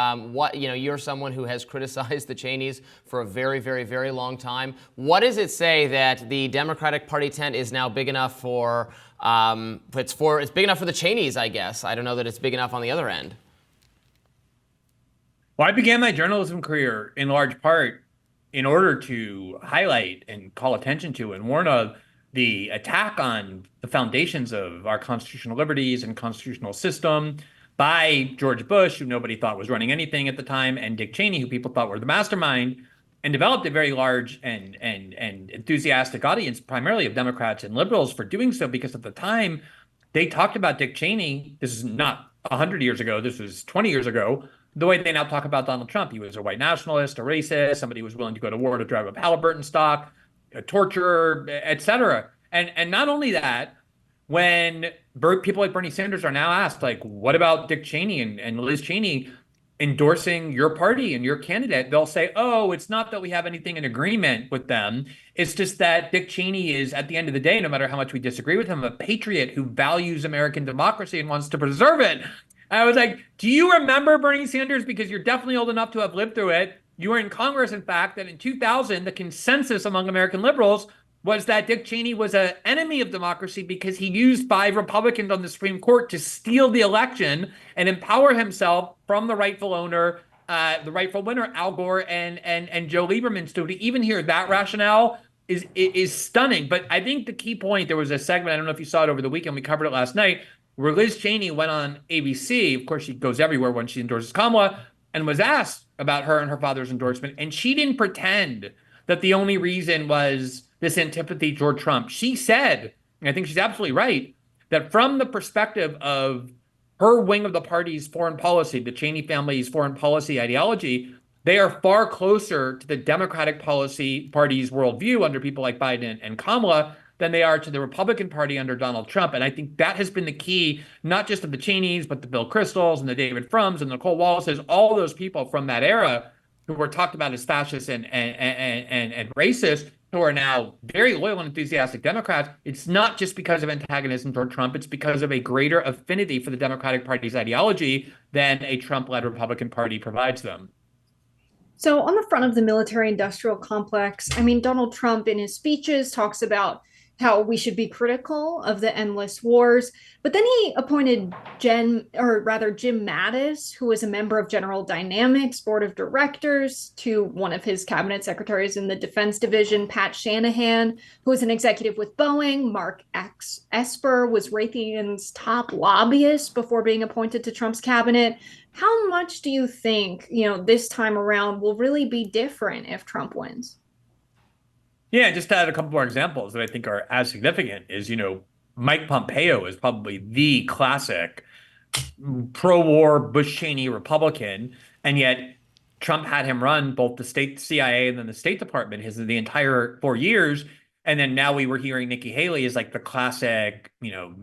You're someone who has criticized the Cheneys for a very, very, very long time. What does it say that the Democratic Party tent is now big enough for? It's big enough for the Cheneys, I guess. I don't know that it's big enough on the other end. Well, I began my journalism career in large part in order to highlight and call attention to and warn of the attack on the foundations of our constitutional liberties and constitutional system, by George Bush, who nobody thought was running anything at the time, and Dick Cheney, who people thought were the mastermind, and developed a very large and enthusiastic audience, primarily of Democrats and liberals, for doing so, because at the time they talked about Dick Cheney. This is not 100 years ago. This was 20 years ago. The way they now talk about Donald Trump, he was a white nationalist, a racist, somebody who was willing to go to war to drive up Halliburton stock, a torturer, etc. And not only that, when people like Bernie Sanders are now asked, like, what about Dick Cheney and Liz Cheney endorsing your party and your candidate, they'll say, oh, it's not that we have anything in agreement with them. It's just that Dick Cheney is, at the end of the day, no matter how much we disagree with him, a patriot who values American democracy and wants to preserve it. I was like, do you remember Bernie Sanders? Because you're definitely old enough to have lived through it. You were in Congress, in fact, that in 2000, the consensus among American liberals was that Dick Cheney was an enemy of democracy because he used 5 Republicans on the Supreme Court to steal the election and empower himself from the rightful owner, the rightful winner, Al Gore and Joe Lieberman. So to even hear that rationale is stunning. But I think the key point, there was a segment, I don't know if you saw it over the weekend, we covered it last night, where Liz Cheney went on ABC. Of course, she goes everywhere when she endorses Kamala, and was asked about her and her father's endorsement. And she didn't pretend that the only reason was this antipathy toward Trump. She said, and I think she's absolutely right, that from the perspective of her wing of the party's foreign policy, the Cheney family's foreign policy ideology, they are far closer to the Democratic party's worldview under people like Biden and Kamala than they are to the Republican Party under Donald Trump. And I think that has been the key, not just of the Cheneys, but the Bill Kristols and the David Frums and the Nicole Wallaces, all those people from that era who were talked about as fascist and racist, who are now very loyal and enthusiastic Democrats. It's not just because of antagonism toward Trump. It's because of a greater affinity for the Democratic Party's ideology than a Trump-led Republican Party provides them. So on the front of the military-industrial complex, I mean, Donald Trump in his speeches talks about how we should be critical of the endless wars. But then he appointed Jim Mattis, who was a member of General Dynamics board of directors, to one of his cabinet secretaries in the Defense Division, Pat Shanahan, who was an executive with Boeing. Mark Esper was Raytheon's top lobbyist before being appointed to Trump's cabinet. How much do you think, this time around will really be different if Trump wins? Yeah, just to add a couple more examples that I think are as significant is, Mike Pompeo is probably the classic pro-war Bush-Cheney Republican, and yet Trump had him run both the state CIA and then the State Department the entire 4 years. And then now we were hearing Nikki Haley is like the classic,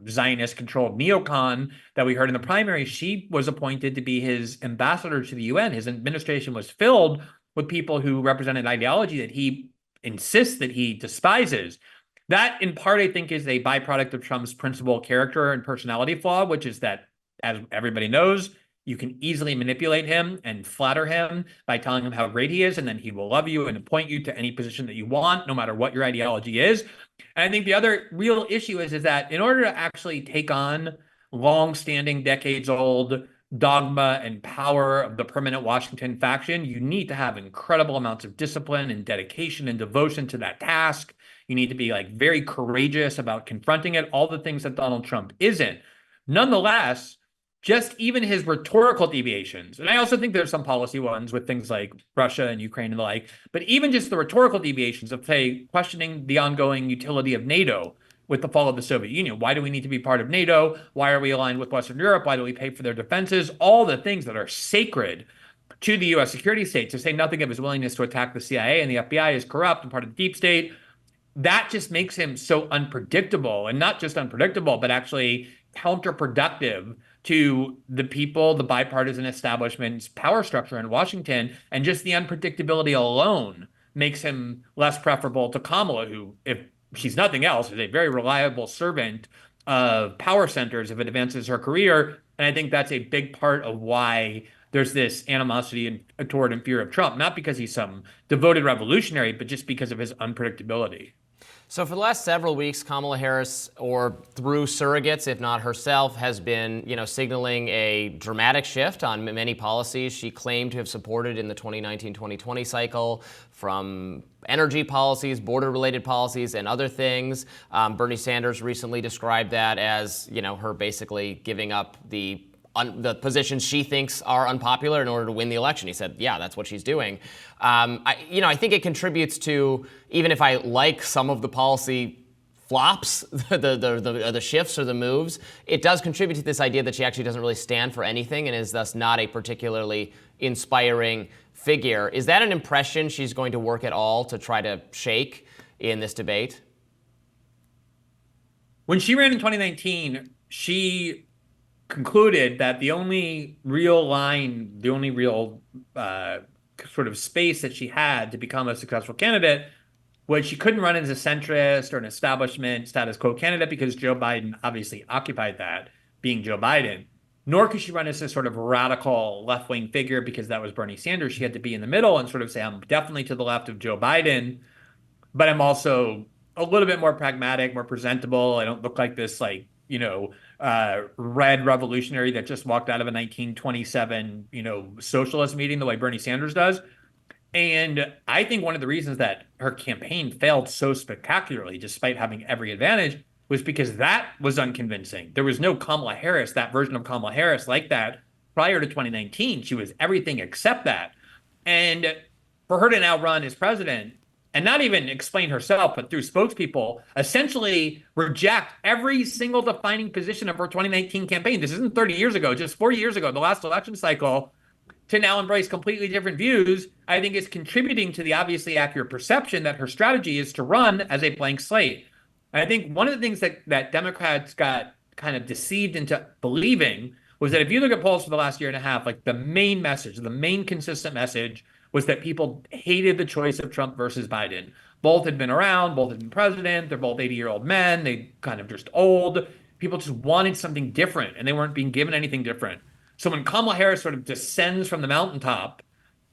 Zionist-controlled neocon that we heard in the primary. She was appointed to be his ambassador to the UN. His administration was filled with people who represented ideology that he insists that he despises. That, in part, I think, is a byproduct of Trump's principal character and personality flaw, which is that, as everybody knows, you can easily manipulate him and flatter him by telling him how great he is, and then he will love you and appoint you to any position that you want, no matter what your ideology is. And I think the other real issue is that in order to actually take on long-standing, decades-old dogma and power of the permanent Washington faction, you need to have incredible amounts of discipline and dedication and devotion to that task. You need to be very courageous about confronting it, all the things that Donald Trump isn't. Nonetheless, just even his rhetorical deviations, and I also think there's some policy ones with things like Russia and Ukraine and the like, but even just the rhetorical deviations of, say, questioning the ongoing utility of NATO with the fall of the Soviet Union. Why do we need to be part of NATO? Why are we aligned with Western Europe? Why do we pay for their defenses? All the things that are sacred to the U.S. security state, to say nothing of his willingness to attack the CIA and the FBI is corrupt and part of the deep state. That just makes him so unpredictable, and not just unpredictable, but actually counterproductive to the people, the bipartisan establishment's power structure in Washington. And just the unpredictability alone makes him less preferable to Kamala, who, if she's nothing else, is a very reliable servant of power centers if it advances her career. And I think that's a big part of why there's this animosity toward and fear of Trump, not because he's some devoted revolutionary, but just because of his unpredictability. So for the last several weeks, Kamala Harris, or through surrogates, if not herself, has been, signaling a dramatic shift on many policies she claimed to have supported in the 2019-2020 cycle, from energy policies, border-related policies, and other things. Bernie Sanders recently described that as, her basically giving up the the positions she thinks are unpopular in order to win the election. He said, yeah, that's what she's doing. I think it contributes to, even if I like some of the policy flops, the shifts or the moves, it does contribute to this idea that she actually doesn't really stand for anything and is thus not a particularly inspiring figure. Is that an impression she's going to work at all to try to shake in this debate? When she ran in 2019, she concluded that the only real sort of space that she had to become a successful candidate was she couldn't run as a centrist or an establishment status quo candidate because Joe Biden obviously occupied that, being Joe Biden. Nor could she run as a sort of radical left-wing figure because that was Bernie Sanders. She had to be in the middle and sort of say, I'm definitely to the left of Joe Biden, but I'm also a little bit more pragmatic, more presentable. I don't look like this, red revolutionary that just walked out of a 1927, socialist meeting the way Bernie Sanders does. And I think one of the reasons that her campaign failed so spectacularly, despite having every advantage, was because that was unconvincing. There was no Kamala Harris, that version of Kamala Harris like that prior to 2019. She was everything except that. And for her to now run as president and not even explain herself, but through spokespeople, essentially reject every single defining position of her 2019 campaign. This isn't 30 years ago, just 4 years ago, the last election cycle, to now embrace completely different views, I think is contributing to the obviously accurate perception that her strategy is to run as a blank slate. And I think one of the things that Democrats got kind of deceived into believing was that if you look at polls for the last year and a half, like the main message, the main consistent message was that people hated the choice of Trump versus Biden. Both had been around, both had been president, they're both 80-year-old men, they kind of just old. People just wanted something different, and they weren't being given anything different. So when Kamala Harris sort of descends from the mountaintop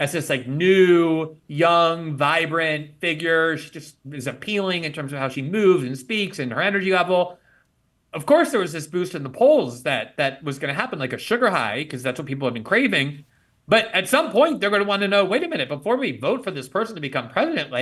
as this new, young, vibrant figure, she just is appealing in terms of how she moves and speaks and her energy level. Of course, there was this boost in the polls that was going to happen, like a sugar high, because that's what people have been craving. But at some point, they're going to want to know, wait a minute, before we vote for this person to become president,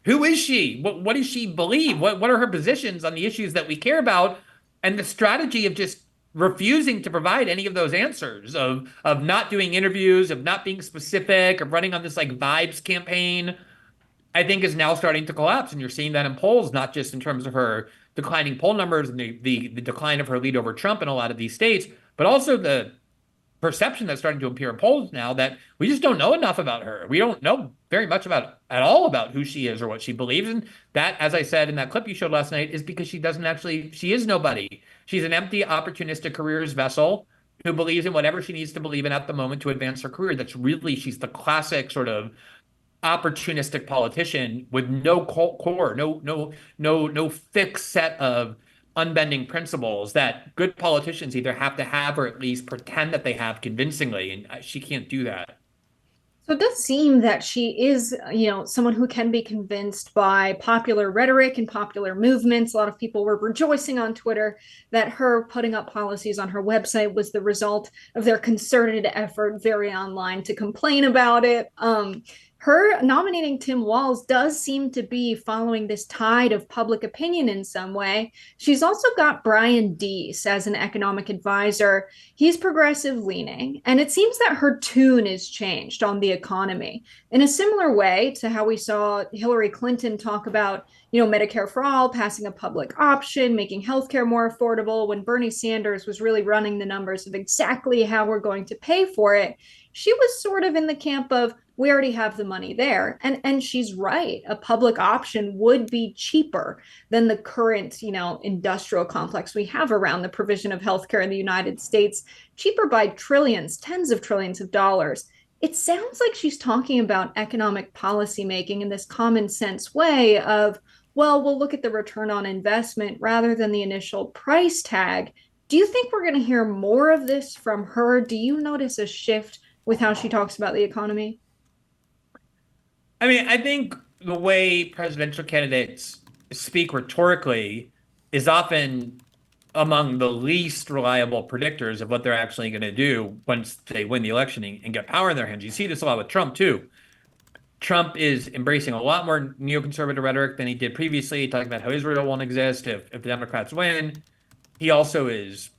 who is she? What does she believe? What are her positions on the issues that we care about? And the strategy of just refusing to provide any of those answers, of not doing interviews, of not being specific, of running on this vibes campaign, I think is now starting to collapse. And you're seeing that in polls, not just in terms of her declining poll numbers and the decline of her lead over Trump in a lot of these states, but also the perception that's starting to appear in polls now that we just don't know enough about her. We don't know very much at all about who she is or what she believes. And that, as I said in that clip you showed last night, is because she is nobody. She's an empty, opportunistic careers vessel who believes in whatever she needs to believe in at the moment to advance her career. She's the classic sort of opportunistic politician with no core, no fixed set of unbending principles that good politicians either have to have or at least pretend that they have convincingly, and she can't do that. So it does seem that she is, someone who can be convinced by popular rhetoric and popular movements. A lot of people were rejoicing on Twitter that her putting up policies on her website was the result of their concerted effort, very online, to complain about it. Her nominating Tim Walz does seem to be following this tide of public opinion in some way. She's also got Brian Deese as an economic advisor. He's progressive leaning, and it seems that her tune is changed on the economy in a similar way to how we saw Hillary Clinton talk about, Medicare for all, passing a public option, making healthcare more affordable, when Bernie Sanders was really running the numbers of exactly how we're going to pay for it. She was sort of in the camp of, we already have the money there. And she's right. A public option would be cheaper than the current, industrial complex we have around the provision of healthcare in the United States, cheaper by trillions, tens of trillions of dollars. It sounds like she's talking about economic policymaking in this common sense way of, well, we'll look at the return on investment rather than the initial price tag. Do you think we're going to hear more of this from her? Do you notice a shift with how she talks about the economy? I mean, I think the way presidential candidates speak rhetorically is often among the least reliable predictors of what they're actually going to do once they win the election and get power in their hands. You see this a lot with Trump, too. Trump is embracing a lot more neoconservative rhetoric than he did previously, talking about how Israel won't exist if the Democrats win. He also is,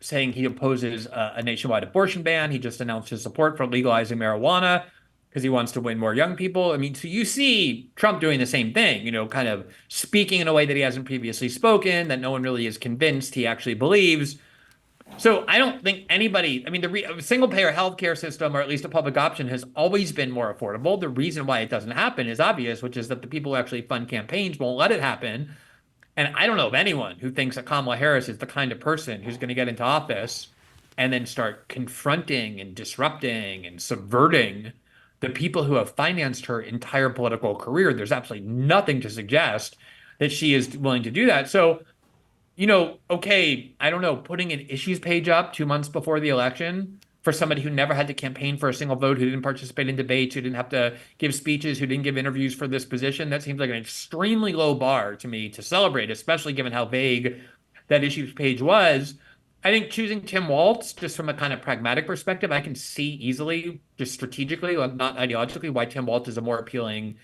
saying he opposes a nationwide abortion ban. He just announced his support for legalizing marijuana because he wants to win more young people. I mean, so you see Trump doing the same thing, kind of speaking in a way that he hasn't previously spoken, that no one really is convinced he actually believes. So I don't think anybody, I mean, the single payer healthcare system, or at least a public option, has always been more affordable. The reason why it doesn't happen is obvious, which is that the people who actually fund campaigns won't let it happen. And I don't know of anyone who thinks that Kamala Harris is the kind of person who's going to get into office and then start confronting and disrupting and subverting the people who have financed her entire political career. There's absolutely nothing to suggest that she is willing to do that. So, okay, I don't know, putting an issues page up 2 months before the election for somebody who never had to campaign for a single vote, who didn't participate in debates, who didn't have to give speeches, who didn't give interviews for this position, that seems like an extremely low bar to me to celebrate, especially given how vague that issues page was. I think choosing Tim Walz, just from a kind of pragmatic perspective, I can see easily, just strategically, not ideologically, why Tim Walz is a more appealing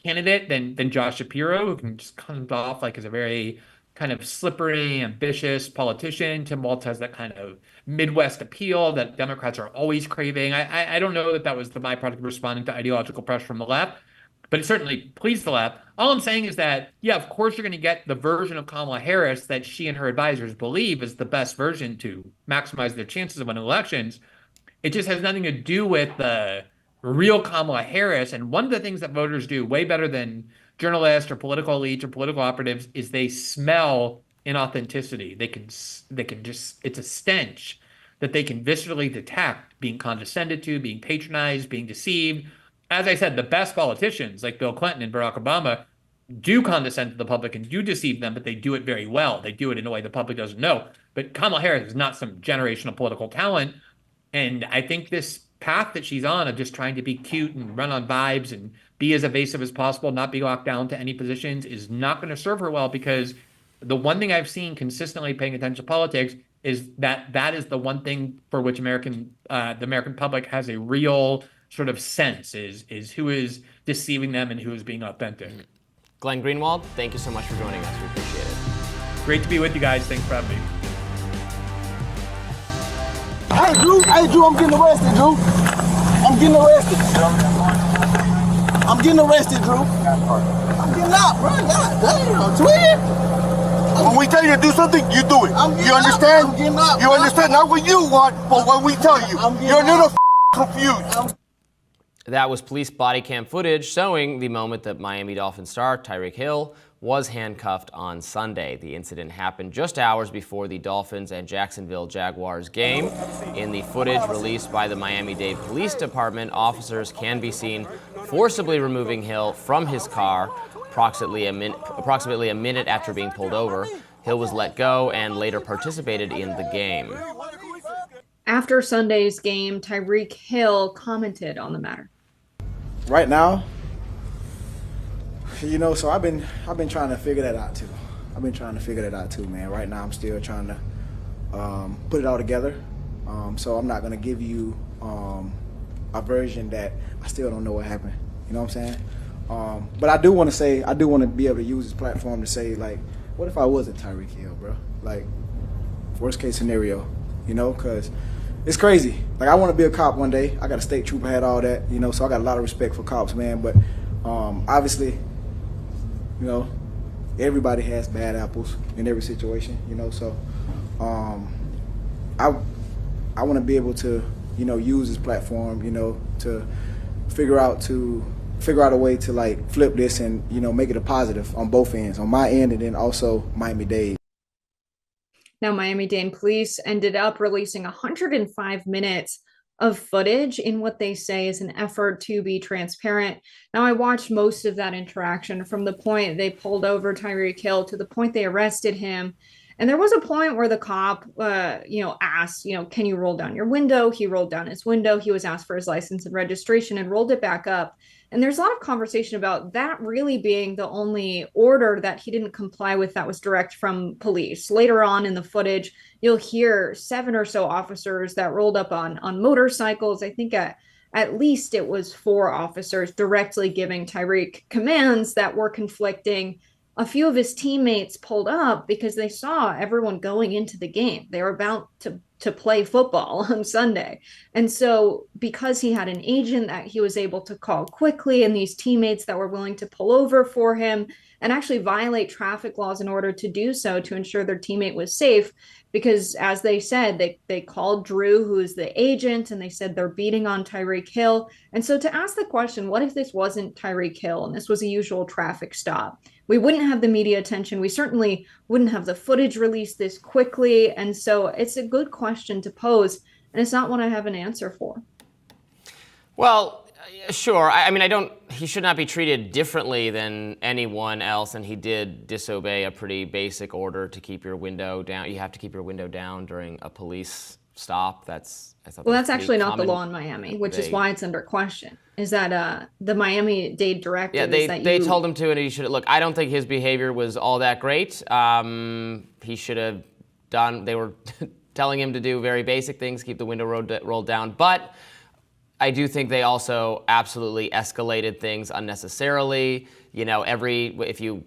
candidate than Josh Shapiro, who can just come off like as a very kind of slippery, ambitious politician. Tim Walz has that kind of Midwest appeal that Democrats are always craving. I don't know that was the byproduct of responding to ideological pressure from the left, but it certainly pleased the left. All I'm saying is that, yeah, of course you're going to get the version of Kamala Harris that she and her advisors believe is the best version to maximize their chances of winning elections. It just has nothing to do with the real Kamala Harris. And one of the things that voters do way better than journalists or political elites or political operatives is they smell inauthenticity. They can just, it's a stench that they can viscerally detect being condescended to, being patronized, being deceived. As I said, the best politicians like Bill Clinton and Barack Obama do condescend to the public and do deceive them, but they do it very well. They do it in a way the public doesn't know. But Kamala Harris is not some generational political talent. And I think this path that she's on of just trying to be cute and run on vibes and be as evasive as possible, not be locked down to any positions, is not going to serve her well, because the one thing I've seen consistently paying attention to politics is that is the one thing for which the American public has a real sort of sense is who is deceiving them and who is being authentic. Glenn Greenwald, thank you so much for joining us. We appreciate it. Great to be with you guys. Thanks for having me. Hey, Drew, I'm getting arrested, Drew. I'm getting arrested. I'm getting arrested, Drew. I'm getting out, bro. God damn, twin. When we tell you to do something, you do it. You understand? I'm getting out, you understand? Not what you want, but what we tell you. You're a little confused. That was police body cam footage showing the moment that Miami Dolphins star Tyreek Hill was handcuffed on Sunday. The incident happened just hours before the Dolphins and Jacksonville Jaguars game. In the footage released by the Miami-Dade Police Department, officers can be seen forcibly removing Hill from his car approximately a minute after being pulled over. Hill was let go and later participated in the game. After Sunday's game, Tyreek Hill commented on the matter. Right now, so I've been trying to figure that out too. Man. Right now, I'm still trying to put it all together. So I'm not gonna give you a version that I still don't know what happened. You know what I'm saying? But I do want to be able to use this platform to say, like, what if I wasn't Tyreek Hill, bro? Like, worst case scenario, because it's crazy. Like, I want to be a cop one day. I got a state trooper hat, all that, so I got a lot of respect for cops, man. But obviously, everybody has bad apples in every situation, so I want to be able to, use this platform, to figure out a way to, like, flip this and, make it a positive on both ends, on my end and then also Miami-Dade. Now, Miami-Dade police ended up releasing 105 minutes of footage in what they say is an effort to be transparent. Now, I watched most of that interaction from the point they pulled over Tyreek Hill to the point they arrested him. And there was a point where the cop, asked, can you roll down your window? He rolled down his window. He was asked for his license and registration and rolled it back up. And there's a lot of conversation about that really being the only order that he didn't comply with that was direct from police. Later on in the footage, you'll hear 7 or so officers that rolled up on motorcycles. I think at least it was 4 officers directly giving Tyreek commands that were conflicting. a few of his teammates pulled up because they saw everyone going into the game. They were about to play football on Sunday. And so because he had an agent that he was able to call quickly and these teammates that were willing to pull over for him and actually violate traffic laws in order to do so to ensure their teammate was safe, because as they said, they called Drew, who is the agent, and they said they're beating on Tyreek Hill. And so to ask the question, what if this wasn't Tyreek Hill and this was a usual traffic stop? We wouldn't have the media attention. We certainly wouldn't have the footage released this quickly. And so it's a good question to pose, and it's not one I have an answer for. Well, sure. I mean, he should not be treated differently than anyone else, and he did disobey a pretty basic order to keep your window down. You have to keep your window down during a police stop. That's actually not the law in Miami, which is why it's under question. Is that the Miami-Dade directive? Yeah, they told him to, and he should look. I don't think his behavior was all that great. He should have done. They were telling him to do very basic things, keep the window rolled down, but I do think they also absolutely escalated things unnecessarily. You know, if you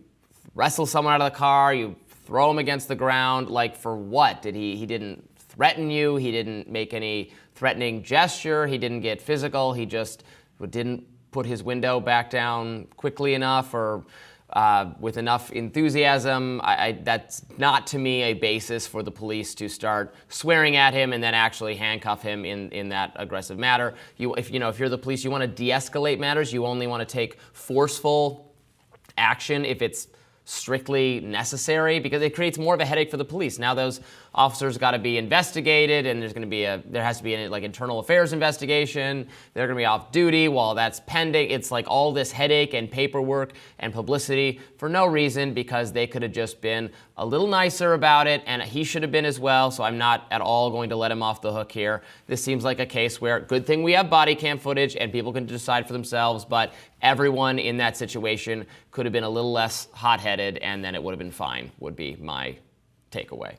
wrestle someone out of the car, you throw him against the ground, like for what? He didn't threaten you. He didn't make any threatening gesture. He didn't get physical. He just didn't put his window back down quickly enough or with enough enthusiasm. That's not, to me, a basis for the police to start swearing at him and then actually handcuff him in that aggressive manner. If you're the police, you want to de-escalate matters. You only want to take forceful action if it's strictly necessary, because it creates more of a headache for the police. Now those officers got to be investigated, and there has to be an internal affairs investigation. They're going to be off duty while that's pending. It's like all this headache and paperwork and publicity for no reason, because they could have just been a little nicer about it, and he should have been as well. So I'm not at all going to let him off the hook here. This seems like a case where, good thing we have body cam footage and people can decide for themselves, but everyone in that situation could have been a little less hot-headed, and then it would have been fine, would be my takeaway.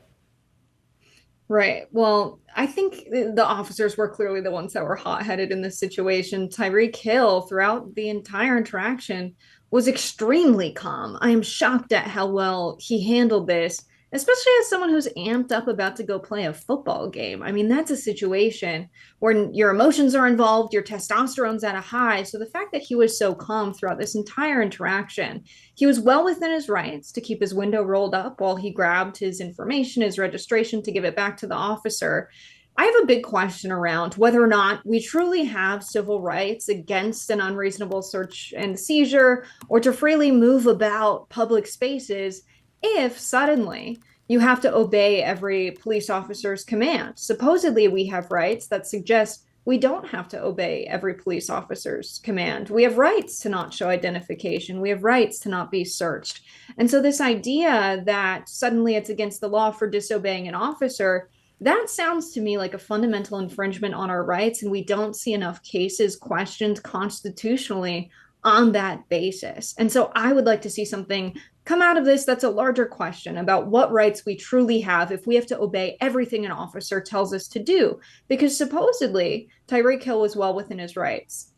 Right. Well, I think the officers were clearly the ones that were hot-headed in this situation. Tyreek Hill, throughout the entire interaction, was extremely calm. I am shocked at how well he handled this, especially as someone who's amped up about to go play a football game. I mean, that's a situation where your emotions are involved, your testosterone's at a high. So the fact that he was so calm throughout this entire interaction, he was well within his rights to keep his window rolled up while he grabbed his information, his registration, to give it back to the officer. I have a big question around whether or not we truly have civil rights against an unreasonable search and seizure, or to freely move about public spaces if suddenly you have to obey every police officer's command. Supposedly we have rights that suggest we don't have to obey every police officer's command. We have rights to not show identification. We have rights to not be searched. And so this idea that suddenly it's against the law for disobeying an officer, that sounds to me like a fundamental infringement on our rights, and we don't see enough cases questioned constitutionally on that basis. And so I would like to see something come out of this that's a larger question about what rights we truly have if we have to obey everything an officer tells us to do. Because supposedly Tyreek Hill was well within his rights.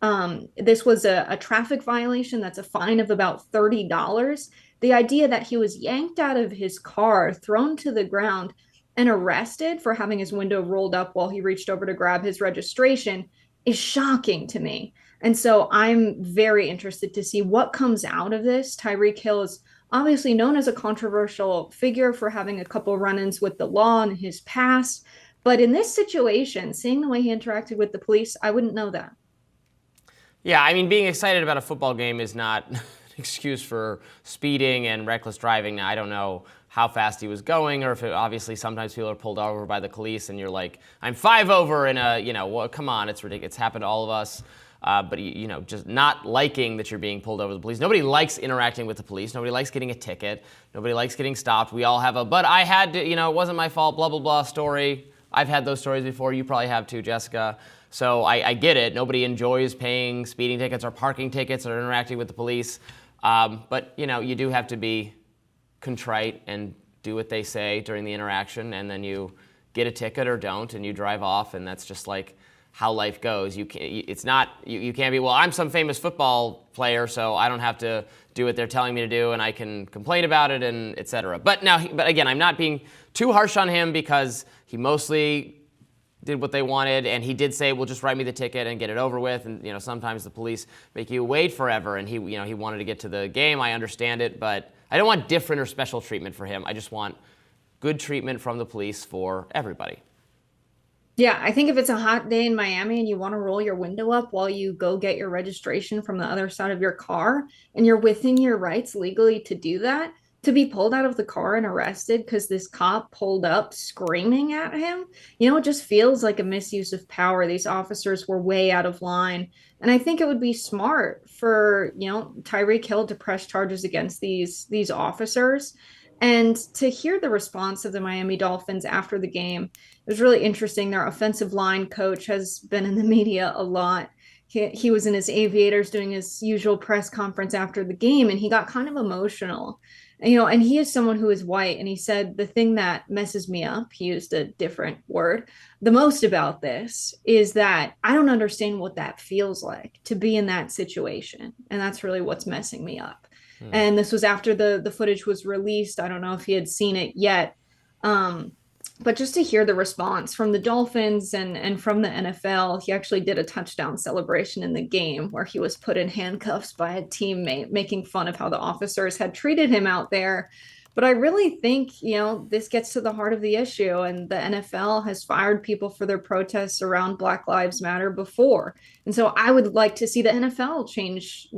This was a traffic violation. That's a fine of about $30. The idea that he was yanked out of his car, thrown to the ground, and arrested for having his window rolled up while he reached over to grab his registration is shocking to me. And so I'm very interested to see what comes out of this. Tyreek Hill is obviously known as a controversial figure for having a couple run-ins with the law in his past. But in this situation, seeing the way he interacted with the police, I wouldn't know that. Yeah, I mean, being excited about a football game is not an excuse for speeding and reckless driving. Now, I don't know how fast he was going, or if obviously sometimes people are pulled over by the police and you're like, I'm 5 over in a, well, come on, it's ridiculous. It's happened to all of us. But, just not liking that you're being pulled over the police. Nobody likes interacting with the police. Nobody likes getting a ticket. Nobody likes getting stopped. We all have but I had to, it wasn't my fault, blah, blah, blah story. I've had those stories before. You probably have too, Jessica. So I get it. Nobody enjoys paying speeding tickets or parking tickets or interacting with the police. But, you do have to be contrite and do what they say during the interaction, and then you get a ticket or don't, and you drive off, and that's just like how life goes. You can't be, well, I'm some famous football player, so I don't have to do what they're telling me to do, and I can complain about it, and et cetera. But again, I'm not being too harsh on him because he mostly did what they wanted, and he did say, well, just write me the ticket and get it over with. And sometimes the police make you wait forever, and he wanted to get to the game. I understand it, but I don't want different or special treatment for him. I just want good treatment from the police for everybody. Yeah, I think if it's a hot day in Miami and you want to roll your window up while you go get your registration from the other side of your car, and you're within your rights legally to do that, to be pulled out of the car and arrested because this cop pulled up screaming at him, it just feels like a misuse of power. These officers were way out of line. And I think it would be smart for, Tyreek Hill to press charges against these officers. And to hear the response of the Miami Dolphins after the game, it was really interesting. Their offensive line coach has been in the media a lot. He was in his aviators doing his usual press conference after the game, and he got kind of emotional. And he is someone who is white, and he said, the thing that messes me up, he used a different word, the most about this is that I don't understand what that feels like to be in that situation. And that's really what's messing me up. And this was after the footage was released. I don't know if he had seen it yet. But just to hear the response from the Dolphins and from the NFL, he actually did a touchdown celebration in the game where he was put in handcuffs by a teammate, making fun of how the officers had treated him out there. But I really think, this gets to the heart of the issue, and the NFL has fired people for their protests around Black Lives Matter before. And so I would like to see the NFL change,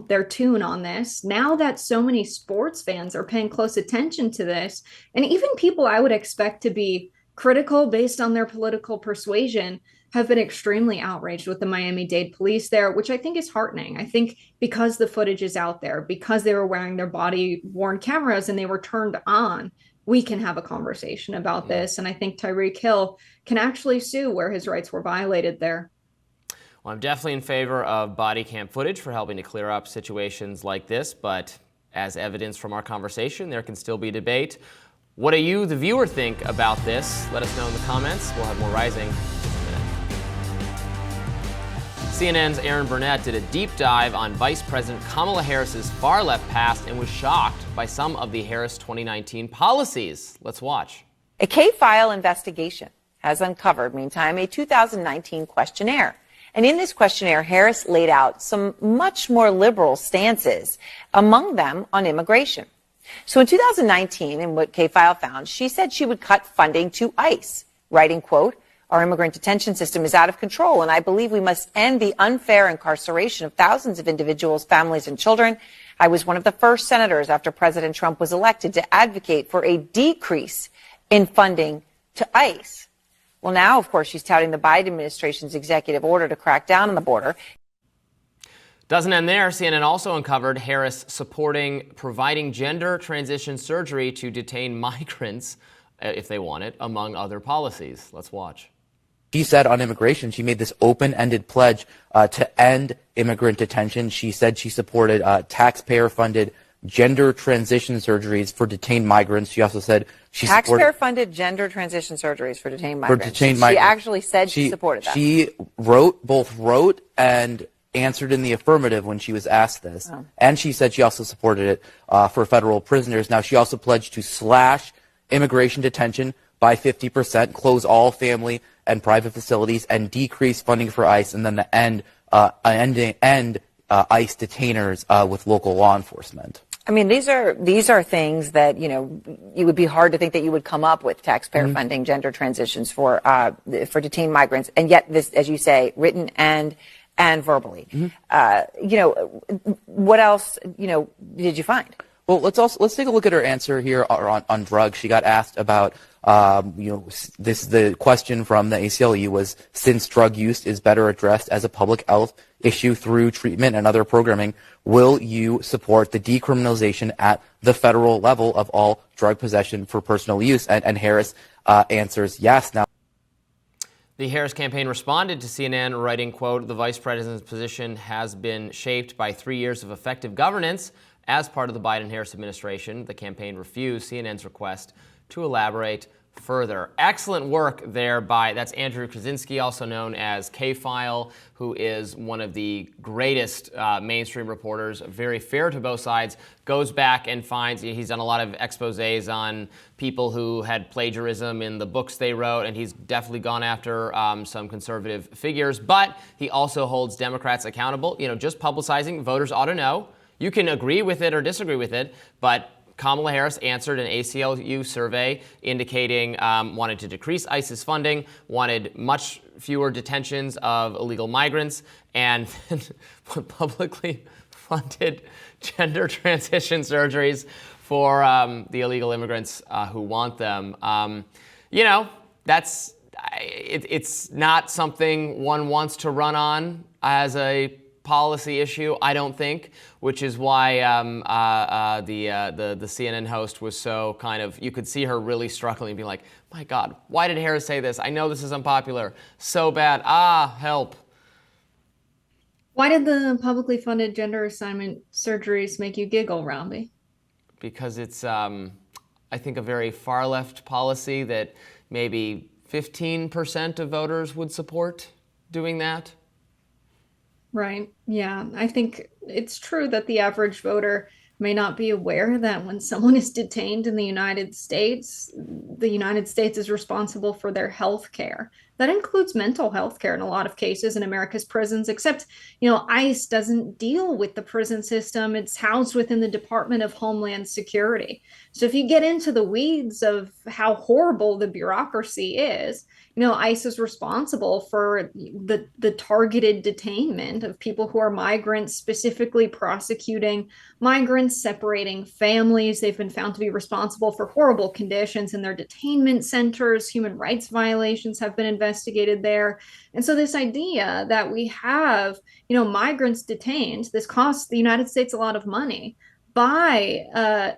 their tune on this now that so many sports fans are paying close attention to this. And even people I would expect to be critical based on their political persuasion have been extremely outraged with the Miami-Dade police there, which I think is heartening. I think because the footage is out there, because they were wearing their body-worn cameras and they were turned on, we can have a conversation about this. And I think Tyreek Hill can actually sue where his rights were violated there. Well, I'm definitely in favor of body cam footage for helping to clear up situations like this, but as evidence from our conversation, there can still be debate. What do you, the viewer, think about this? Let us know in the comments. We'll have more Rising. CNN's Erin Burnett did a deep dive on Vice President Kamala Harris's far-left past and was shocked by some of the Harris 2019 policies. Let's watch. A K-file investigation has uncovered, meantime, a 2019 questionnaire. And in this questionnaire, Harris laid out some much more liberal stances, among them on immigration. So in 2019, in what K-file found, she said she would cut funding to ICE, writing, quote, "Our immigrant detention system is out of control, and I believe we must end the unfair incarceration of thousands of individuals, families, and children. I was one of the first senators after President Trump was elected to advocate for a decrease in funding to ICE." Well, now, of course, she's touting the Biden administration's executive order to crack down on the border. Doesn't end there. CNN also uncovered Harris supporting providing gender transition surgery to detain migrants if they want it, among other policies. Let's watch. She said on immigration, she made this open-ended pledge to end immigrant detention. She said she supported taxpayer-funded gender transition surgeries for detained migrants. She also said she supported Taxpayer-funded gender transition surgeries for detained migrants. She actually said she supported that. She both wrote and answered in the affirmative when she was asked this. Oh. And she said she also supported it for federal prisoners. Now, she also pledged to slash immigration detention by 50%, close all family and private facilities, and decrease funding for ICE, and then the end ICE detainers with local law enforcement. I mean, these are things that, it would be hard to think that you would come up with taxpayer funding gender transitions for detained migrants, and yet this, as you say, written and verbally. What else, did you find? Well, let's take a look at her answer here on drugs. She got asked about, the question from the ACLU was, since drug use is better addressed as a public health issue through treatment and other programming, will you support the decriminalization at the federal level of all drug possession for personal use? And Harris answers yes. Now, the Harris campaign responded to CNN, writing, quote, "The vice president's position has been shaped by 3 years of effective governance. As part of the Biden-Harris administration, the campaign refused CNN's request to elaborate further. Excellent work there that's Andrew Krasinski, also known as K-File, who is one of the greatest mainstream reporters, very fair to both sides, goes back and finds, he's done a lot of exposés on people who had plagiarism in the books they wrote, and he's definitely gone after some conservative figures, but he also holds Democrats accountable. Just publicizing, voters ought to know. You can agree with it or disagree with it, but Kamala Harris answered an ACLU survey indicating wanted to decrease ISIS funding, wanted much fewer detentions of illegal migrants, and publicly funded gender transition surgeries for the illegal immigrants who want them. It's not something one wants to run on as a policy issue, I don't think, which is why the CNN host was so kind of, you could see her really struggling and being like, my God, why did Harris say this? I know this is unpopular. So bad. Help. Why did the publicly funded gender assignment surgeries make you giggle, Robby? Because it's, I think, a very far left policy that maybe 15% of voters would support doing that. Right. Yeah. I think it's true that the average voter may not be aware that when someone is detained in the United States is responsible for their health care. That includes mental health care in a lot of cases in America's prisons, except, ICE doesn't deal with the prison system. It's housed within the Department of Homeland Security. So if you get into the weeds of how horrible the bureaucracy is, ICE is responsible for the targeted detainment of people who are migrants, specifically prosecuting migrants, separating families. They've been found to be responsible for horrible conditions in their detainment centers. Human rights violations have been investigated there. And so this idea that we have, migrants detained, this costs the United States a lot of money, by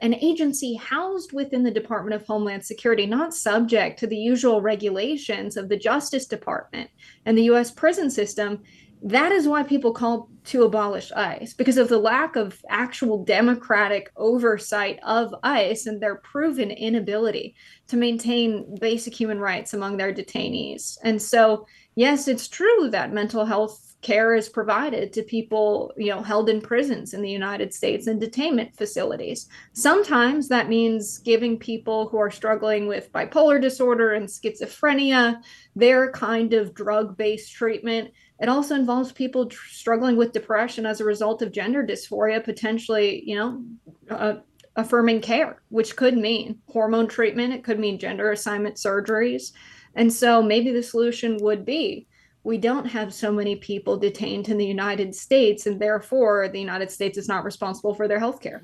an agency housed within the Department of Homeland Security, not subject to the usual regulations of the Justice Department and the U.S. prison system. That is why people call to abolish ICE, because of the lack of actual democratic oversight of ICE and their proven inability to maintain basic human rights among their detainees. And so, yes, it's true that mental health care is provided to people, held in prisons in the United States and detainment facilities. Sometimes that means giving people who are struggling with bipolar disorder and schizophrenia their kind of drug-based treatment. It also involves people struggling with depression as a result of gender dysphoria, potentially, affirming care, which could mean hormone treatment. It could mean gender assignment surgeries. And so maybe the solution would be, we don't have so many people detained in the United States, and therefore the United States is not responsible for their health care.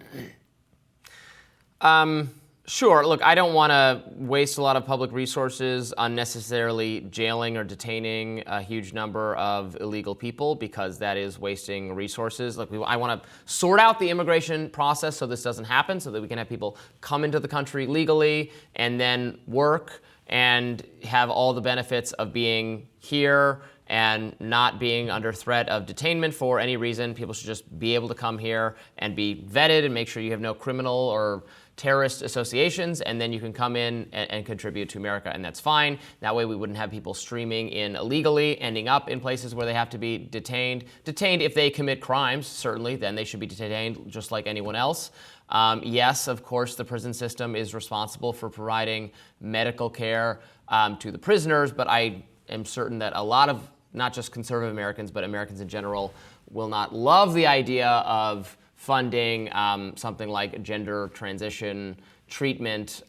Sure. Look, I don't want to waste a lot of public resources unnecessarily jailing or detaining a huge number of illegal people, because that is wasting resources. Look, I want to sort out the immigration process so this doesn't happen, so that we can have people come into the country legally and then work and have all the benefits of being here and not being under threat of detainment for any reason. People should just be able to come here and be vetted and make sure you have no criminal or terrorist associations, and then you can come in and contribute to America, and that's fine. That way we wouldn't have people streaming in illegally, ending up in places where they have to be detained. Detained if they commit crimes, certainly, then they should be detained just like anyone else. Yes, of course, the prison system is responsible for providing medical care to the prisoners, but I am certain that a lot of not just conservative Americans, but Americans in general will not love the idea of funding something like gender transition treatment,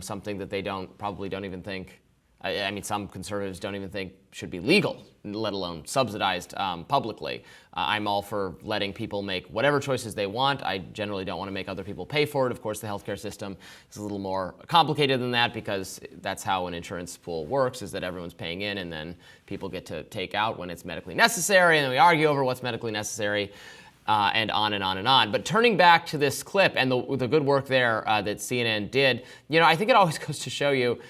something that they probably don't even think, I mean, some conservatives don't even think should be legal, let alone subsidized publicly. I'm all for letting people make whatever choices they want. I generally don't want to make other people pay for it. Of course, the healthcare system is a little more complicated than that, because that's how an insurance pool works, is that everyone's paying in and then people get to take out when it's medically necessary, and then we argue over what's medically necessary. And on and on and on. But turning back to this clip and the good work there that CNN did, I think it always goes to show you,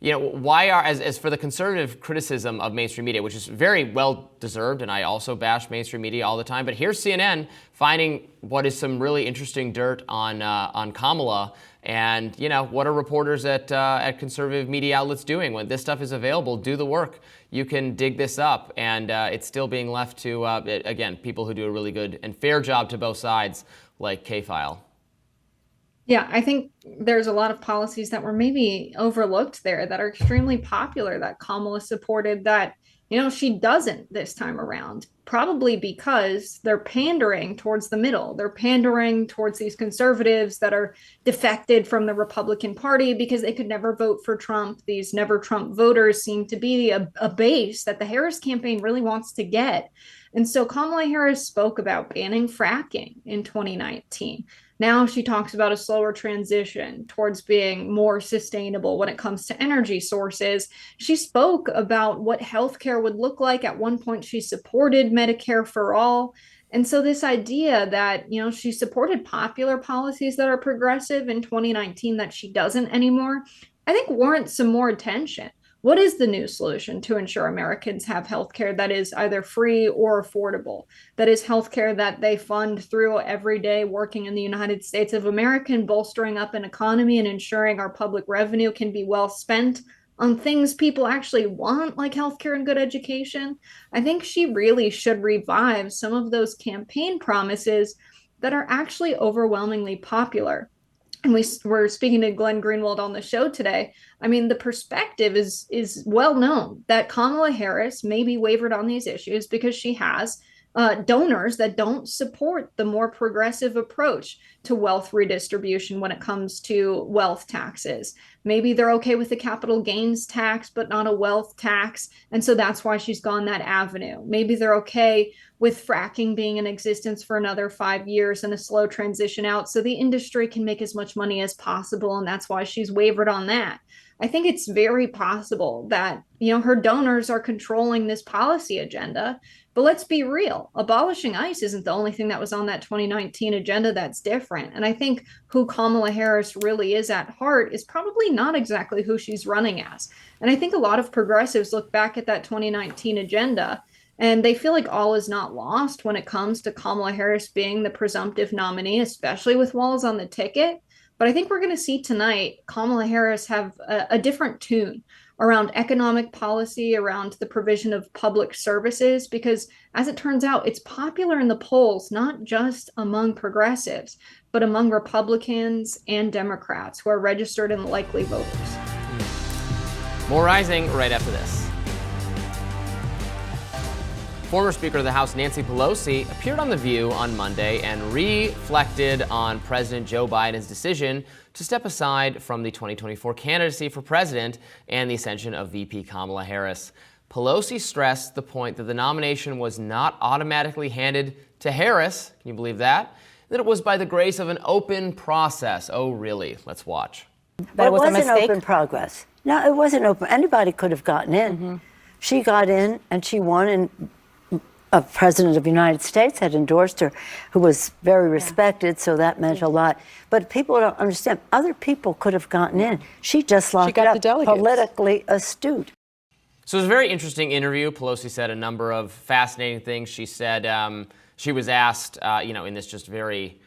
why are, as for the conservative criticism of mainstream media, which is very well deserved, and I also bash mainstream media all the time, but here's CNN finding what is some really interesting dirt on Kamala, and what are reporters at conservative media outlets doing when this stuff is available? Do the work. You can dig this up, and it's still being left to again, people who do a really good and fair job to both sides, like K-File. Yeah, I think there's a lot of policies that were maybe overlooked there that are extremely popular that Kamala supported that, she doesn't this time around, probably because they're pandering towards the middle. They're pandering towards these conservatives that are defected from the Republican Party because they could never vote for Trump. These never Trump voters seem to be a base that the Harris campaign really wants to get. And so Kamala Harris spoke about banning fracking in 2019. Now she talks about a slower transition towards being more sustainable when it comes to energy sources. She spoke about what healthcare would look like. At one point, she supported Medicare for all. And so this idea that, she supported popular policies that are progressive in 2019 that she doesn't anymore, I think warrants some more attention. What is the new solution to ensure Americans have healthcare that is either free or affordable? That is healthcare that they fund through every day working in the United States of America and bolstering up an economy and ensuring our public revenue can be well spent on things people actually want, like healthcare and good education. I think she really should revive some of those campaign promises that are actually overwhelmingly popular. And we're speaking to Glenn Greenwald on the show today. I mean, the perspective is well known that Kamala Harris maybe wavered on these issues because she has donors that don't support the more progressive approach to wealth redistribution when it comes to wealth taxes. Maybe they're okay with the capital gains tax, but not a wealth tax. And so that's why she's gone that avenue. Maybe they're okay with fracking being in existence for another 5 years and a slow transition out so the industry can make as much money as possible. And that's why she's wavered on that. I think it's very possible that, her donors are controlling this policy agenda. But let's be real. Abolishing ICE isn't the only thing that was on that 2019 agenda that's different. And I think who Kamala Harris really is at heart is probably not exactly who she's running as. And I think a lot of progressives look back at that 2019 agenda and they feel like all is not lost when it comes to Kamala Harris being the presumptive nominee, especially with Walz on the ticket. But I think we're going to see tonight Kamala Harris have a different tune around economic policy, around the provision of public services, because as it turns out, it's popular in the polls, not just among progressives, but among Republicans and Democrats who are registered and likely voters. More Rising right after this. Former Speaker of the House Nancy Pelosi appeared on The View on Monday and reflected on President Joe Biden's decision to step aside from the 2024 candidacy for president and the ascension of VP Kamala Harris. Pelosi stressed the point that the nomination was not automatically handed to Harris. Can you believe that? That it was by the grace of an open process. Oh, really? Let's watch. But it wasn't open progress. No, it wasn't open. Anybody could have gotten in. Mm-hmm. She got in and she won, and a president of the United States had endorsed her, who was very respected, so that meant a lot. But people don't understand. Other people could have gotten in. She just locked it up. Politically astute. So it was a very interesting interview. Pelosi said a number of fascinating things. She said she was asked, in this just very,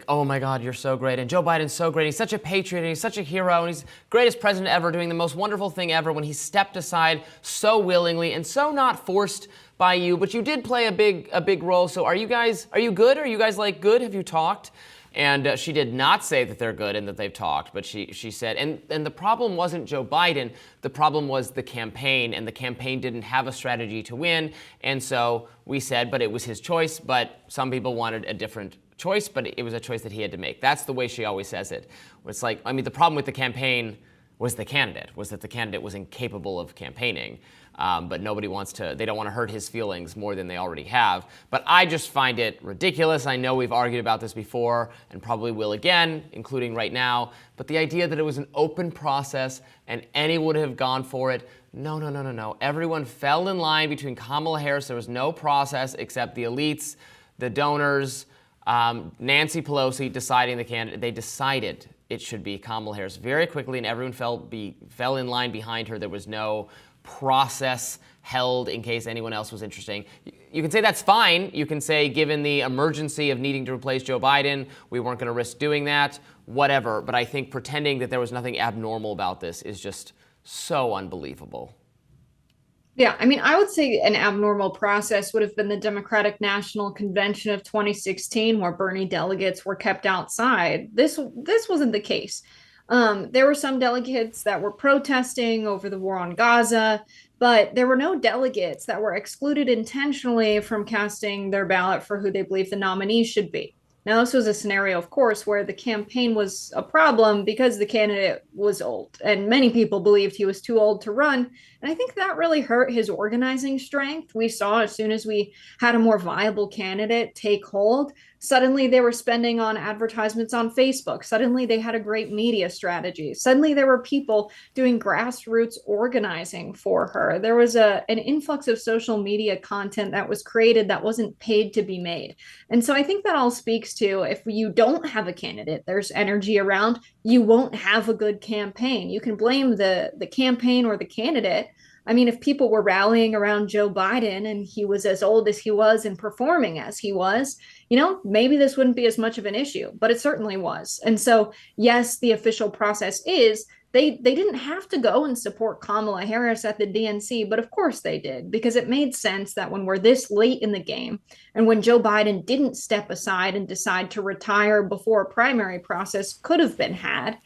oh my God, you're so great. And Joe Biden's so great. He's such a patriot and he's such a hero. And he's the greatest president ever, doing the most wonderful thing ever when he stepped aside so willingly and so not forced by you. But you did play a big role. So are you good? Are you guys good? Have you talked? And she did not say that they're good and that they've talked, but she said, and the problem wasn't Joe Biden, the problem was the campaign, and the campaign didn't have a strategy to win, and so we said, but it was his choice, but some people wanted a different choice, but it was a choice that he had to make. That's the way she always says it. It's the problem with the campaign was that the candidate was incapable of campaigning. But they don't want to hurt his feelings more than they already have. But I just find it ridiculous. I know we've argued about this before and probably will again, including right now. But the idea that it was an open process and anyone would have gone for it, no. Everyone fell in line between Kamala Harris. There was no process except the elites, the donors, Nancy Pelosi deciding the candidate. They decided. it should be Kamala Harris very quickly, and everyone fell in line behind her. There was no process held in case anyone else was interesting. You can say that's fine. You can say, given the emergency of needing to replace Joe Biden, we weren't going to risk doing that, whatever. But I think pretending that there was nothing abnormal about this is just so unbelievable. Yeah, I mean, I would say an abnormal process would have been the Democratic National Convention of 2016, where Bernie delegates were kept outside. This wasn't the case. There were some delegates that were protesting over the war on Gaza, but there were no delegates that were excluded intentionally from casting their ballot for who they believe the nominee should be. Now, this was a scenario, of course, where the campaign was a problem because the candidate was old, and many people believed he was too old to run. And I think that really hurt his organizing strength. We saw as soon as we had a more viable candidate take hold, suddenly they were spending on advertisements on Facebook. Suddenly they had a great media strategy. Suddenly there were people doing grassroots organizing for her. There was an influx of social media content that was created that wasn't paid to be made. And so I think that all speaks to, if you don't have a candidate, there's energy around, you won't have a good campaign. You can blame the campaign or the candidate. I mean, if people were rallying around Joe Biden and he was as old as he was and performing as he was, maybe this wouldn't be as much of an issue, but it certainly was. And so, yes, the official process is they didn't have to go and support Kamala Harris at the DNC, but of course they did, because it made sense that when we're this late in the game and when Joe Biden didn't step aside and decide to retire before a primary process could have been had,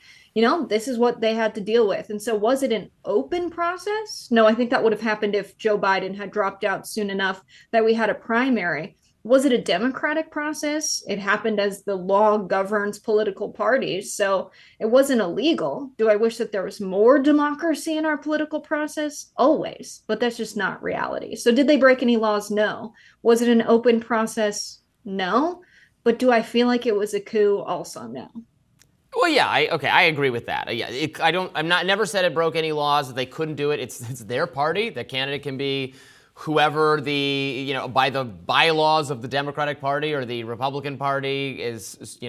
this is what they had to deal with. And so was it an open process? No, I think that would have happened if Joe Biden had dropped out soon enough that we had a primary. Was it a democratic process? It happened as the law governs political parties, so it wasn't illegal. Do I wish that there was more democracy in our political process? Always, but that's just not reality. So did they break any laws? No. Was it an open process? No. But do I feel like it was a coup? Also, no. Well, yeah, I agree with that. Yeah, never said it broke any laws, that they couldn't do it. It's their party. The candidate can be whoever by the bylaws of the Democratic Party or the Republican Party is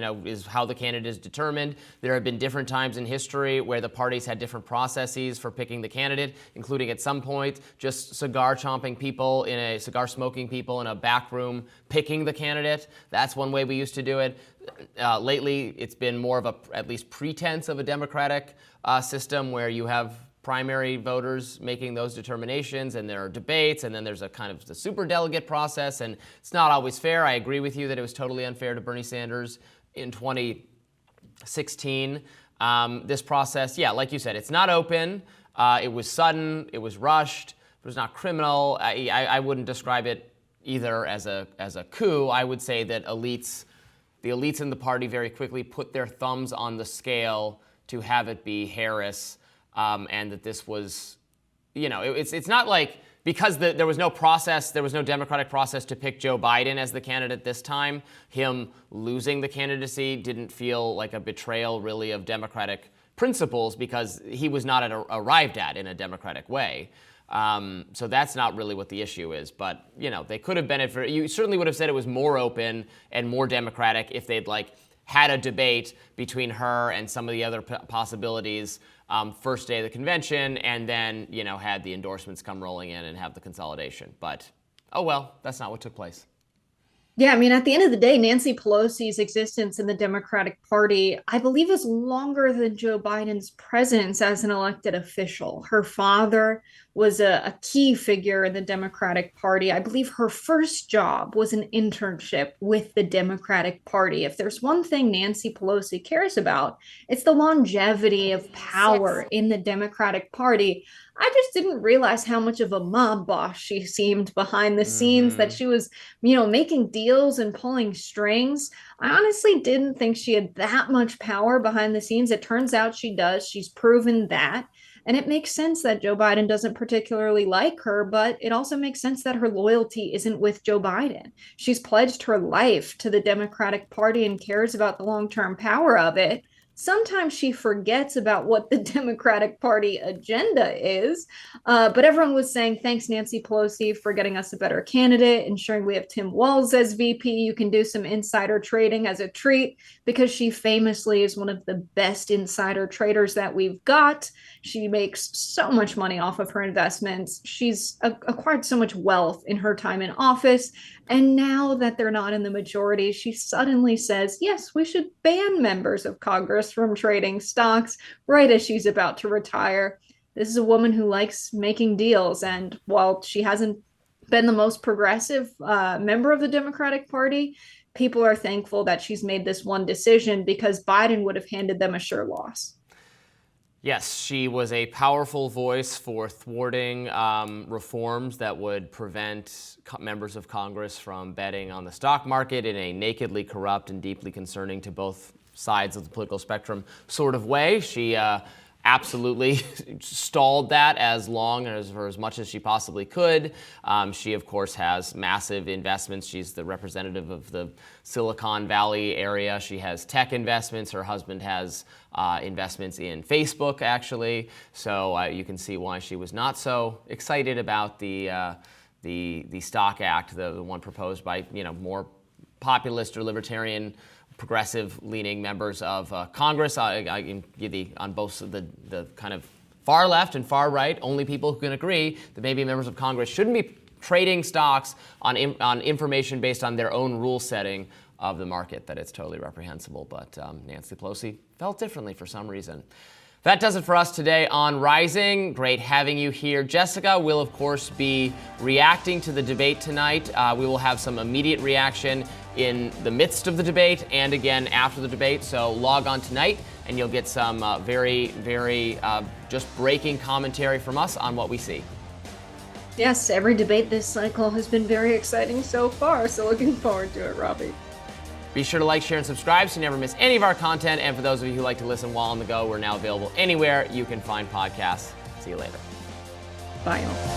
how the candidate is determined. There have been different times in history where the parties had different processes for picking the candidate, including at some point just cigar smoking people in a back room picking the candidate. That's one way we used to do it. Lately, it's been more of at least pretense of a democratic system where you have primary voters making those determinations, and there are debates, and then there's a kind of the superdelegate process, and it's not always fair. I agree with you that it was totally unfair to Bernie Sanders in 2016. This process, yeah, like you said, it's not open. It was sudden. It was rushed. It was not criminal. I wouldn't describe it either as a coup. I would say that the elites in the party very quickly put their thumbs on the scale to have it be Harris. And that this was, it's not like because there was no process, there was no democratic process to pick Joe Biden as the candidate this time, him losing the candidacy didn't feel like a betrayal really of democratic principles because he was not arrived at in a democratic way. So that's not really what the issue is. But, they could have benefited. You certainly would have said it was more open and more democratic if they'd had a debate between her and some of the other possibilities first day of the convention, and then, had the endorsements come rolling in and have the consolidation. But, oh well, that's not what took place. Yeah, I mean, at the end of the day, Nancy Pelosi's existence in the Democratic Party, I believe, is longer than Joe Biden's presence as an elected official. Her father was a key figure in the Democratic Party. I believe her first job was an internship with the Democratic Party. If there's one thing Nancy Pelosi cares about, it's the longevity of power in the Democratic Party. I just didn't realize how much of a mob boss she seemed behind the scenes, that she was, making deals and pulling strings. I honestly didn't think she had that much power behind the scenes. It turns out she does. She's proven that. And it makes sense that Joe Biden doesn't particularly like her, but it also makes sense that her loyalty isn't with Joe Biden. She's pledged her life to the Democratic Party and cares about the long-term power of it. Sometimes she forgets about what the Democratic Party agenda is. But everyone was saying, thanks, Nancy Pelosi, for getting us a better candidate, ensuring we have Tim Walz as VP. You can do some insider trading as a treat, because she famously is one of the best insider traders that we've got. She makes so much money off of her investments. She's acquired so much wealth in her time in office. And now that they're not in the majority, she suddenly says, yes, we should ban members of Congress from trading stocks right as she's about to retire. This is a woman who likes making deals. And while she hasn't been the most progressive member of the Democratic Party, people are thankful that she's made this one decision, because Biden would have handed them a sure loss. Yes, she was a powerful voice for thwarting reforms that would prevent members of Congress from betting on the stock market in a nakedly corrupt and deeply concerning to both sides of the political spectrum sort of way. She absolutely stalled that as long as, or as much as she possibly could. She, of course, has massive investments. She's the representative of the Silicon Valley area. She has tech investments. Her husband has investments in Facebook, actually. So you can see why she was not so excited about the Stock Act, the one proposed by more populist or libertarian, progressive-leaning members of Congress. I can give on both of the kind of far left and far right, only people who can agree that maybe members of Congress shouldn't be trading stocks on information based on their own rule setting of the market, that it's totally reprehensible. But Nancy Pelosi felt differently for some reason. That does it for us today on Rising. Great having you here. Jessica will, of course, be reacting to the debate tonight. We will have some immediate reaction in the midst of the debate and again after the debate. So log on tonight and you'll get some very, very just breaking commentary from us on what we see. Yes, every debate this cycle has been very exciting so far. So looking forward to it, Robby. Be sure to like, share, and subscribe so you never miss any of our content. And for those of you who like to listen while on the go, we're now available anywhere you can find podcasts. See you later. Bye, y'all.